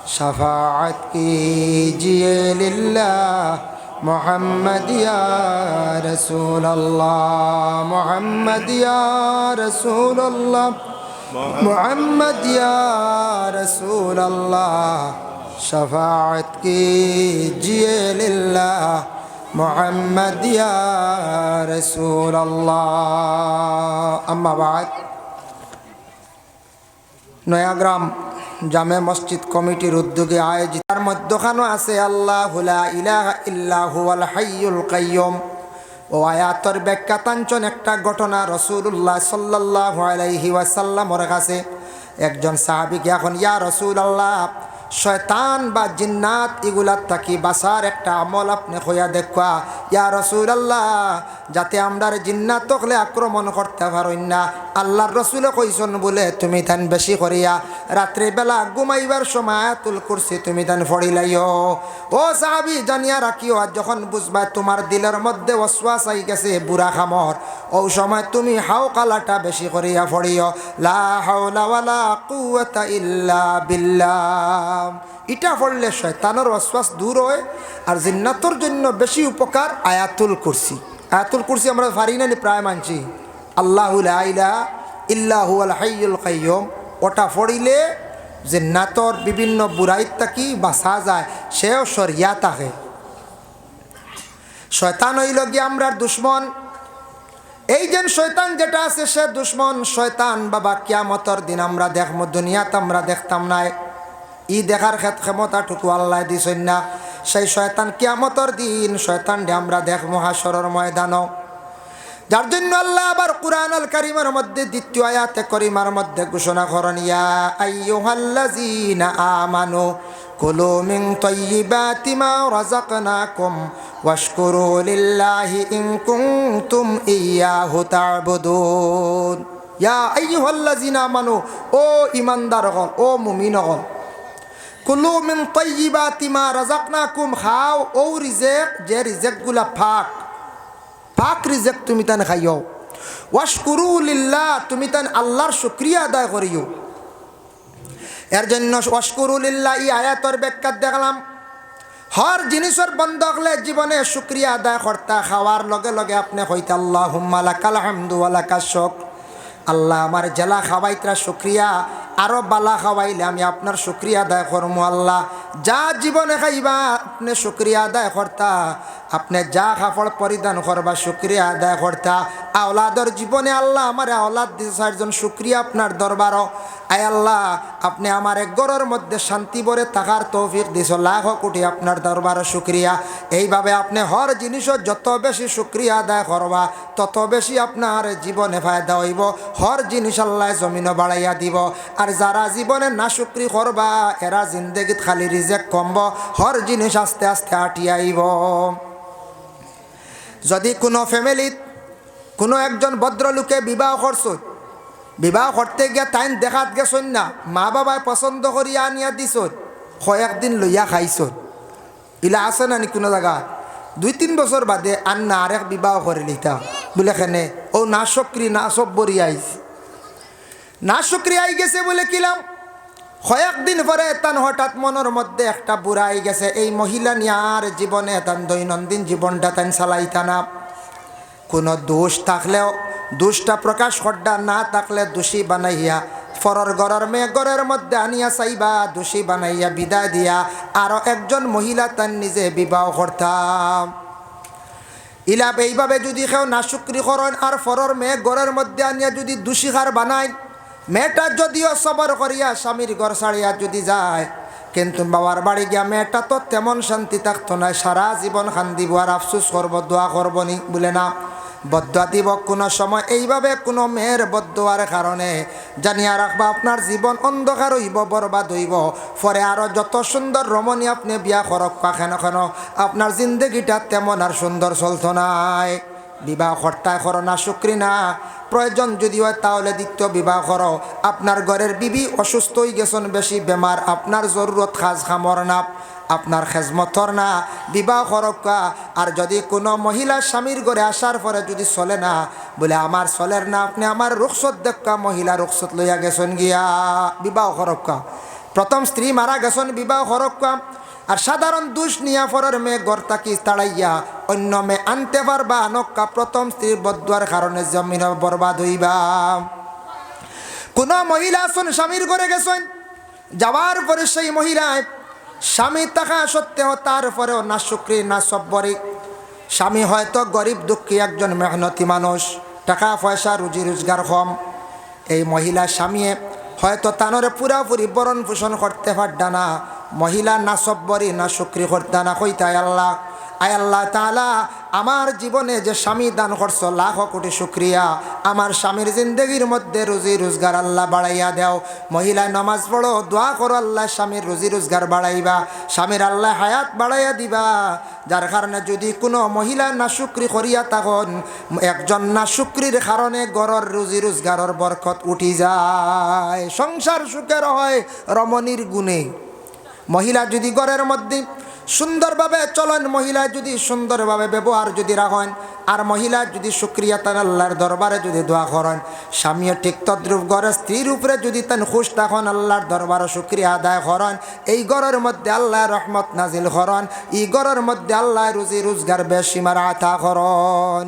शफाअत कीजिए लिल्लाह मोहम्मद या रसूल अल्लाह मोहम्मद या रसूल अल्लाह मोहम्मद या रसूल अल्लाह शफाअत कीजिए लिल्लाह मोहम्मद या रसूल अल्लाह। अम्मा बाद নয়াগ্রাম জামে মসজিদ কমিটির উদ্যোগে আয়োজিত, তার মধ্যখানে আছে আল্লাহু লা ইলাহা ইল্লা হুয়াল হাইয়ুল কাইয়্যুম। ও আয়াতর ব্যাখ্যা তাঞ্চন একটা ঘটনা, রাসূলুল্লাহ সাল্লাল্লাহু আলাইহি ওয়াসাল্লামের কাছে একজন সাহাবীকে এখন, ইয়া রাসূলুল্লাহ, শয়তান বা জিন্নাত এগুলার থাকি বাসার একটা আমল আপনি হইয়া দেখা ইয়া রাসূলুল্লাহ, যাতে আমরা জিন্নাত তকলে আক্রমণ করতে পারই না। আল্লাহর রাসূলে কইছেন বলে তুমি তান বেশি করিয়া রাত্রিবেলা ঘুমাইবার সময় আয়াতুল কুরসি তুমি তান পড়িলাইও। ও সাহাবী, জানিয়া রাখিও, আর যখন বুঝবা তোমার দিলের মধ্যে ওয়াসওয়াস আই গেছে বুড়া খামর, ও সময় তুমি হাওকালাটা বেশি করিয়া পড়িও, লা হাওলা ওয়ালা কুওয়াতা ইল্লা বিল্লাহ। এটা পড়লে শয়তানের ওয়াসওয়াস দূর হয়, আর জিন্নাতর জন্য বেশি উপকার আয়াতুল কুরসি। আয়াতুল কুরসি আমরা পারি না, প্রায় মানছি। আল্লাহু লা ইলাহা ইল্লা হুয়াল হাইয়ুল কাইয়্যুম, ওটা পড়িলে জিন্নাতর বিভিন্ন বুরাইত থাকি বাঁচা যায়, সেও সরিয়া থাকে। শয়তান হইল গিয়ে আমরার দুশ্মন। এই যে শয়তান যেটা আছে সে দুশ্মন। শয়তান বাবা কিয়ামতের দিন আমরা দেখবো, দুনিয়াতে আমরা দেখতাম না, ই দেখার ক্ষমতাটুকু আল্লাহ দিছেন না। সেই শয়তান কিয়ামতের দিন শয়তানকে আমরা দেখবো হাসরের ময়দানও। যার জন্য আল্লাহ আবার কুরআনুল কারীমের মধ্যে দ্বিতীয় আয়াতে কারীমার মধ্যে ঘোষণা করেন, ইয়া আইয়ুহাল্লাযীনা আমানু কুলু মিন তাইয়্যিবাতি মা রাযাকনাকুম ওয়াশকুরু লিল্লাহি ইন কুনতুম ইয়্যাহু তা'বুদুন। ইয়া আইয়ুহাল্লাযীনা আমানু, ও ঈমানদারগণ, ও মুমিনগণ, কুলু মিন তাইয়্যিবাতি মা রাযাকনাকুম, খাও ও রিজেক, যে রিজেকগুলা পাক পাক রিজেক তুমি তান খাইও। ওয়াশকুরু লিল্লাহ, তুমি তান আল্লাহর শুকরিয়া আদায় করিও। এর জন্য ওয়াশকুরু লিল্লাহ এই আয়াতের ব্যাখ্যা দেখলাম, হর জিনিসের বন্ধ হলে জীবনে শুকরিয়া আদায় করতা, খাওয়ার লগে লগে আপনি হইতে আল্লাহুম্মা লাকাল হামদু ওয়া লাকাশ শুকর। আল্লাহ আমার জেলা খাওয়াইতরা শুক্রিয়া, আরো বালা খাওয়াইলে আমি আপনার শুক্রিয়া আদায় করবো। আল্লাহ যা জীবনে খাইবা আপনি শুক্রিয়া আদায় করতা, আপনি যা কাপড় পরিধান করবা শুক্রিয়া আদায় করতা। আওলাদর জীবনে আল্লাহ আমার আওলাদ দিছে চারজন, শুক্রিয়া আপনার দরবারও। আয় আল্লাহ, আপনি আমার এক ঘরের মধ্যে শান্তি ভরে থাকার তৌফিক দিছ, লাখ কোটি আপনার দরবারও শুক্রিয়া। এইভাবে আপনি হর জিনিসও যত বেশি শুক্রিয়া আদায় করবা তত বেশি আপনার জীবনে ফায়দা হইব। হর জিনিস আল্লাহ জমিনও বাড়াইয়া দিব। আর যারা জীবনে না শুক্রি করবা এরা জিন্দগিত খালি রিজেক কমব, হর জিনিস আস্তে আস্তে আটিয়ে আইব। যদি কোনো ফ্যামিলিত কোনো একজন ভদ্রলোকে বিবাহ করছ, বিবাহ করতে গিয়া তাইন দেখাত গেছন না, মা বাবায় পছন্দ করিয়া আনিয়া দিছ, কয়েকদিন লইয়া খাইছ, ইলা আছে না নি কোনো জায়গা? 2-3 বছর বাদে আর না আরেক বিবাহ করে লিতা বলে কেনে ও না সক্রি না সব বরি আইছে, না সক্রি আই গেছে বলে কিলাম। কয়েকদিন পরে তান হঠাৎ মনের মধ্যে একটা বুড়া আই গেছে, এই মহিলা নিয়ার জীবনে তান দৈনন্দিন জীবনটা তান চালাইতা না। কোনো দোষ থাকলেও দোষটা প্রকাশ করডা, না থাকলে দোষী বানাইয়া ফরর ঘরের মেয়ে ঘরের মধ্যে আনিয়া চাইবা, দোষী বানাইয়া বিদায় দিয়া আরো একজন মহিলা তার নিজে বিবাহ করতাম। ইলাপ এইভাবে যদি কেউ নাশুকরি করেন আর ফরর মেয়ে ঘরের মধ্যে আনিয়া যদি দোষীকার বানায়, মেয়েটা যদিও সবর করিয়া স্বামীর ঘর ছাড়িয়া যদি যায়, কিন্তু বাবার বাড়ি গিয়া মেয়েটা তো তেমন শান্তি থাকতো না, সারা জীবন কান্দিব আর আফসোস করবো, দোয়া করবো নি বলে না, বদুয়া দিব কোনো সময়। এইভাবে কোনো মেয়ের বদুয়ার কারণে জানিয়া রাখবা আপনার জীবন অন্ধকার হইব, বরবাদ হইব। পরে আরও যত সুন্দর রমণী আপনি বিয়া করক কেন কেন আপনার জিন্দগিটা তেমন আর সুন্দর চলত নাই। বিবাহ কর্তায় করো না শুক্রি না, প্রয়োজন যদি হয় তাহলে দ্বিতীয় বিবাহ করো। আপনার ঘরের বিবি অসুস্থ হয়ে গেছেন, বেশি বেমার, আপনার জরুরত খাজ খামর না, আপনার খেজমতর না, বিবাহ করকা। আর যদি কোনো মহিলা স্বামীর ঘরে আসার পরে যদি চলে না, বলে আমার চলের না, আপনি আমার রুখসত দেখা মহিলা রুখসত লইয়া গেছেন গিয়া বিবাহ করকা। প্রথম স্ত্রী মারা গেছেন, বিবাহ করকা। আর সাধারণ দুষ নিয়া ফরের মেয়ে ঘর তাকি তাড়াইয়া অন্য মেয়ে আনতে পারবা নক্কা, প্রথম স্ত্রীর বদুয়ার কারণে জমিন বরবাদ হইবা। কোনো মহিলা আসুন স্বামীর ঘরে গেছেন, যাওয়ার পরে সেই মহিলায় স্বামী থাকা সত্ত্বেও তারপরেও না শুক্রি না সব্বরি। স্বামী হয়তো গরিব দুঃখী একজন মেহনতি মানুষ, টাকা পয়সা রুজি রোজগার কম। এই মহিলা স্বামী হয়তো তানরে পুরাপুরি বরণ পোষণ করতে পারডা না, মহিলা না সব্বরি না শুকরি করতে না কইতায় আল্লাহ, আয় আল্লাহ তাআলা আমার জীবনে যে স্বামী দান করছো লাখ কোটি শুক্রিয়া। আমার স্বামীর জিন্দগির মধ্যে রুজি রোজগার আল্লাহ বাড়াইয়া দেও। মহিলায় নামাজ পড়ো, দোয়া করো আল্লাহ স্বামীর রুজি রোজগার বাড়াইবা, স্বামীর আল্লাহ হায়াত বাড়াইয়া দিবা। যার কারণে যদি কোনো মহিলা না শুক্রি করিয়া তখন একজন না শুক্রির কারণে গড়র রুজি রোজগারের বরকত উঠি যায়, সংসার সুখের হয় রমণীর গুণে। মহিলা যদি ঘরের মধ্যে সুন্দরভাবে চলেন, মহিলা যদি সুন্দরভাবে ব্যবহার যদি রাখেন, আর মহিলা যদি শুক্রিয়া তান আল্লাহর দরবারে যদি দোয়া করেন, স্বামীও ঠিক তদ্রুপ ঘরের স্ত্রীর উপরে যদি তান খুশ তখন আল্লাহর দরবারে শুক্রিয়া আদায় করেন, এই ঘরের মধ্যে আল্লাহ রহমত নাজিল করেন, এই ঘরের মধ্যে আল্লাহ রুজি রোজগার বেশিমার আতা করেন।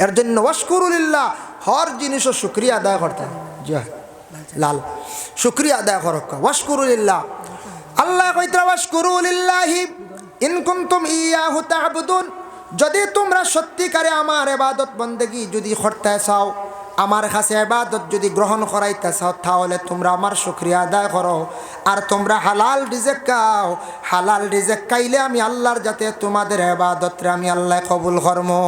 এর জন্য ওয়াশকুরুলিল্লাহ, হর জিনিসও শুক্রিয়া আদায় করতে লাল শুক্রিয়া আদায় করক। ওয়াশকুরুলিল্লাহ, আল্লাহ কইতরা ওয়াশকুরুলিল্লাহি ইন কুনতুম ইয়াহু তা'বুদুন, যদি তোমরা সত্যিকারে আমার ইবাদত বন্দেগী যদি করতে চাও, আমার কাছে ইবাদত যদি গ্রহণ করাইতে চাও, তাহলে তোমরা আমার শুকরিয়া আদায় করো। আর তোমরা হালাল রিজিক খাও, হালাল রিজিক খাইলে আমি আল্লাহর যাতে তোমাদের ইবাদতরে আমি আল্লাহ কবুল করমু।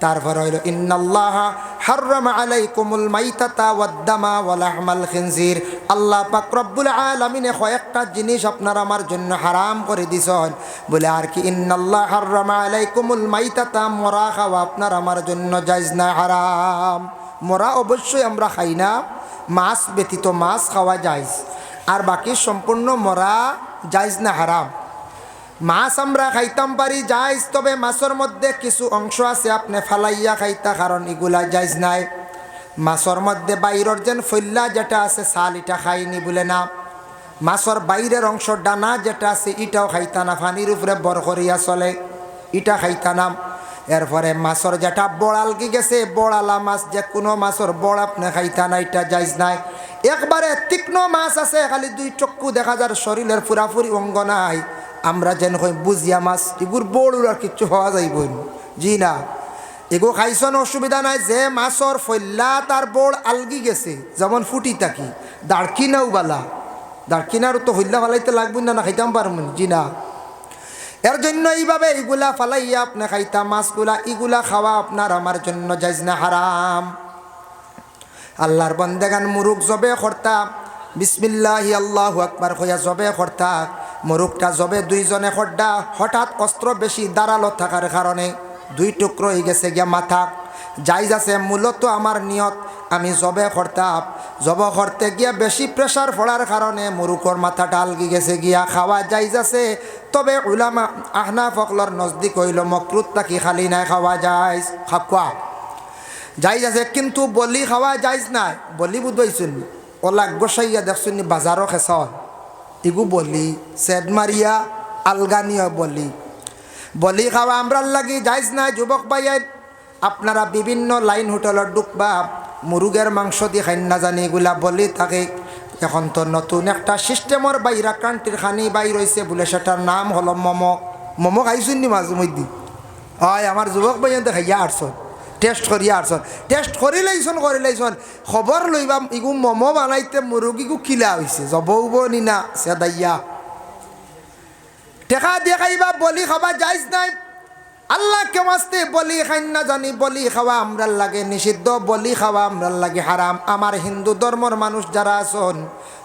তারপর হইল ইন্নাল্লাহা হাররামা আলাইকুমুল মাইতাতা ওয়াদ-দামা ওয়া লাহমাল খিনজির, আল্লাহ পাক রব্বুল আলামিন কয়েকটা জিনিস আপনার আমার জন্য হারাম করে দিছেন। বলে আর কি, ইন্নাল্লাহা হাররামা আলাইকুমুল মাইতাতা, মরা খাওয়া আপনার আমার জন্য জায়েজ না, হারাম। মরা অবশ্যই আমরা খাই না, মাছ ব্যতীত মাছ খাওয়া জায়েজ, আর বাকি সম্পূর্ণ মরা জায়েজ না, হারাম। মাছ আমরা খাইতাম পারি জায়েজ, তবে মাছের মধ্যে কিছু অংশ আছে আপনি ফালাইয়া খাইতা, কারণ এগুলা জায়েজ নাই। মাছের মধ্যে বাইরের যেন ফল্লা যেটা আছে ছাল, এটা খাইনি বলে না। মাছের বাইরের অংশ ডানা যেটা আছে এটাও খাইতা না, পানির উপরে বর করিয়া চলে, এটা খাইতা না। এরপরে মাছের যেটা বড়াল কি গেছে, বড়ালা মাছ, যে কোনো মাছের বড় আপনি খাইতা না, এটা জায়েজ নাই। একবারে তীক্ষ্ণ মাছ আছে, খালি দুই চক্ষু দেখা যার শরীরের পুরাপুরি অঙ্গ নাই, আমরা যেন কই বুঝিয়া মাছ, এগুর বড় আর কিচ্ছু হওয়া যাইব জি না, এগো খাইছন অসুবিধা নাই। যে মাছর ফল্লা তার বড় আলগি গেছে, যেমন ফুটি থাকি দাঁড়কিনাও বালা, দাঁড়কিনারও তো হইল্লা ফালাইতে লাগবে না, না খাইতাম পারবেন জি না। এর জন্য এইভাবে এইগুলা ফালাইয়া আপনি খাইতাম মাছগুলা, এগুলা খাওয়া আপনার আমার জন্য জায়েজ না, হারাম। আল্লাহর বন্দেগান মুরুগ জবে করতা, বিসমিল্লাহি আল্লাহু আকবার কইয়া জবে করতা, মুরুগটা জবে দুইজনে খড্ডা, হঠাৎ অস্ত্র বেশি দাঁড়ালো থাকার কারণে দুই টুকরো হয়ে গেছে গিয়া মাথা। জায়েজ আছে, মূলত আমার নিয়ত আমি জবে করতাম, জব করতে গিয়া বেশি প্রেশার পড়ার কারণে মুরুগর মাথাটা আলগি গেছে গিয়া, খাওয়া জায়েজ আছে। তবে উলামা আহনাফ ফকলর নজদিক হইল মকরুত তাকি খালি নাই, খাওয়া জায়েজ, খাওয়া জায়েজ আছে, কিন্তু বলি খাওয়া জায়েজ নাই। বলি বুঝবাইছুন, ওলা গোসাইয়া দেখছুন বাজারও খেসন, ইগু বলি সেদ মারিয়া আলগানিয়া বলি, বলি খাওয়া আমরার লাগি জায়েজ নাই। যুবক ভাইয়ের, আপনারা বিভিন্ন লাইন হোটেলত ঢুকবা, মুরুগের মাংস দিয়ে খাই না জানি, এগুলা বলি থাকে। এখন তো নতুন একটা সিস্টেমর বাইরা কান্ট্রির খানি বাই রয়েছে বলে, সেটার নাম হলো মোমো। মোমো খাইছুন নি মাঝে মধ্যে? হয়, আমার যুবক ভাই খাইয়া আসছেন, টেস্ট করিয়া আসছেন, টেস্ট করি লাইছন খবর লইবা ইগু মোমো বানাইতে মুরগিগু কিলা হয়েছে, জবউব নি না সেদাইয়া টেকা দিয়ে খাইবা। বলি খাওয়া জায়েজ নাই, আল্লাহ কে মাস্তে বলি খাই না জানি, বলি খাওয়া আমরার লাগে নিষিদ্ধ, বলি খাওয়া আমরার লাগে হারাম। আমার হিন্দু ধর্মর মানুষ যারা আছেন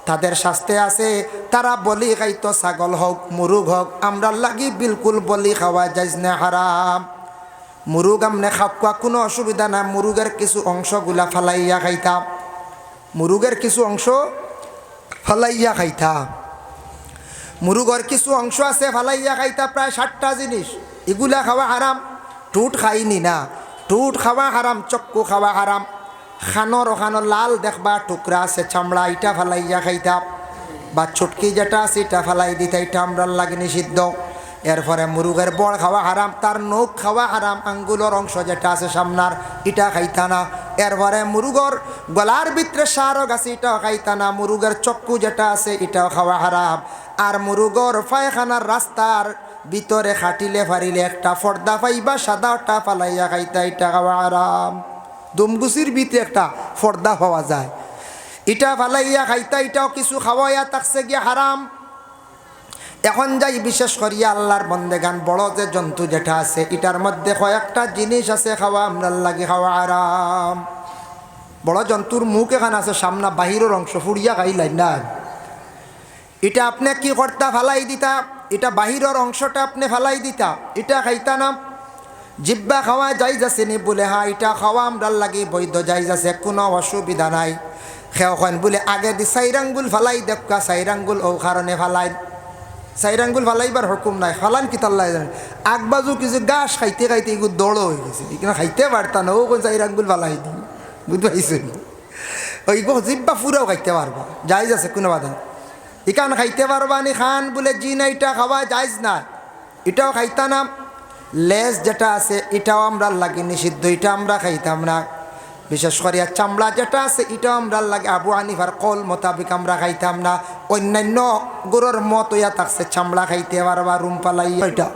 তাদের শাস্তে আছে, তারা বলি খাইতো ছাগল হোক মুরুগ হোক, আমরার লাগি বিলকুল বলি খাওয়া জায়েজ না, হারাম। মুরুগ আমনে খাওয়া কোনো অসুবিধা না, মুরুগের কিছু অংশগুলা ফালাইয়া খাইতাম, মুরুগের কিছু অংশ ফালাইয়া খাইতা, মুরুগর কিছু অংশ আছে ফালাইয়া খাইতা, প্রায় 60টা জিনিস, এগুলা খাওয়া হারাম। টুট খাইনি না, টুট খাওয়া হারাম, চক্কু খাওয়া হারাম, খানোর ওখানো লাল দেখবা টুকরা আছে চামড়া, এটা ফালাইয়া খাইতা, বা ছুটকি যেটা আছে এটা ফালাই দিতা, এটা আমরার লাগে নিষিদ্ধ। এরপরে মুরুগের বড় খাওয়া হারাম, তার নখ খাওয়া হারাম, আঙ্গুলের অংশ যেটা আছে সামনার এটা খাইতা না। এরপরে মুরুগর গলার ভিতরে সারক আছে এটাও খাইতা না, মুরুগের চক্কু যেটা আছে এটাও খাওয়া হারাম। আর মুরুগর পায়খানার রাস্তার ভিতরে খাটিলে ফারিলে একটা ফর্দা পাইবা সাদাটা ফালাইয়া খাইতা, এটা খাওয়া হারাম। দুমগুচির ভিতরে একটা ফর্দা পাওয়া যায়, ইটা ফালাইয়া খাইতা, এটাও কিছু খাওয়াইয়া থাকছে গিয়া হারাম। এখন যাই বিশেষ করিয়া আল্লাহর বন্দেগান বড় যে জন্তু যেটা আছে, এটার মধ্যে কয়েকটা জিনিস আছে খাওয়া আমরার লাগে খাওয়া আরাম। বড় জন্তুর মুখ এখানে আছে সামনা, বাহিরের অংশ ফুড়িয়া খাইলাই না, এটা আপনি কি করতা ফালাই দিতা, এটা বাহিরের অংশটা আপনি ফালাই দিতা, এটা খাইতা না। জিব্বা খাওয়া যাইজ আছে নি বলে হ্যাঁ এটা খাওয়া আমরার লাগে বৈধ যাইজ আছে, কোনো অসুবিধা নাই। খেও খান বলে আগে দি সাইরাঙ্গুল ফালাই দেখা, সাইরাঙ্গুল ও কারণে ফালাই, সাইরাঙ্গুল ফালাইবার হুকুম নাই, ফালান কি তাল্লাই জানে। আগবাজু কিছু গাছ খাইতে খাইতে এগুলো দৌড় হয়ে গেছে, এখানে খাইতে পারতা না, ও কোন সাইরাঙ্গুল ফালাই দি, বুঝতে পারছেন। ওই জিব্বা ফুরাও খাইতে পারবা, যাইজ আছে কোনো বাধা। এখান খাইতে পারবা নি খান বলে জি না এটা খাওয়া যাইজ না, এটাও খাইতা না। লেজ যেটা আছে এটাও আমরা লাগে নিষিদ্ধ, এটা আমরা খাইতাম না। বিশেষ করিয়া চামড়া যেটা আছে এটাও আমরা লাগে আবু হানিফার কল মোতাবিক আমরা খাইতাম না। অন্যান্য গরুর মত ইয়া থাকছে চামড়া খাইতে পারবা, রুম পালাই, এটা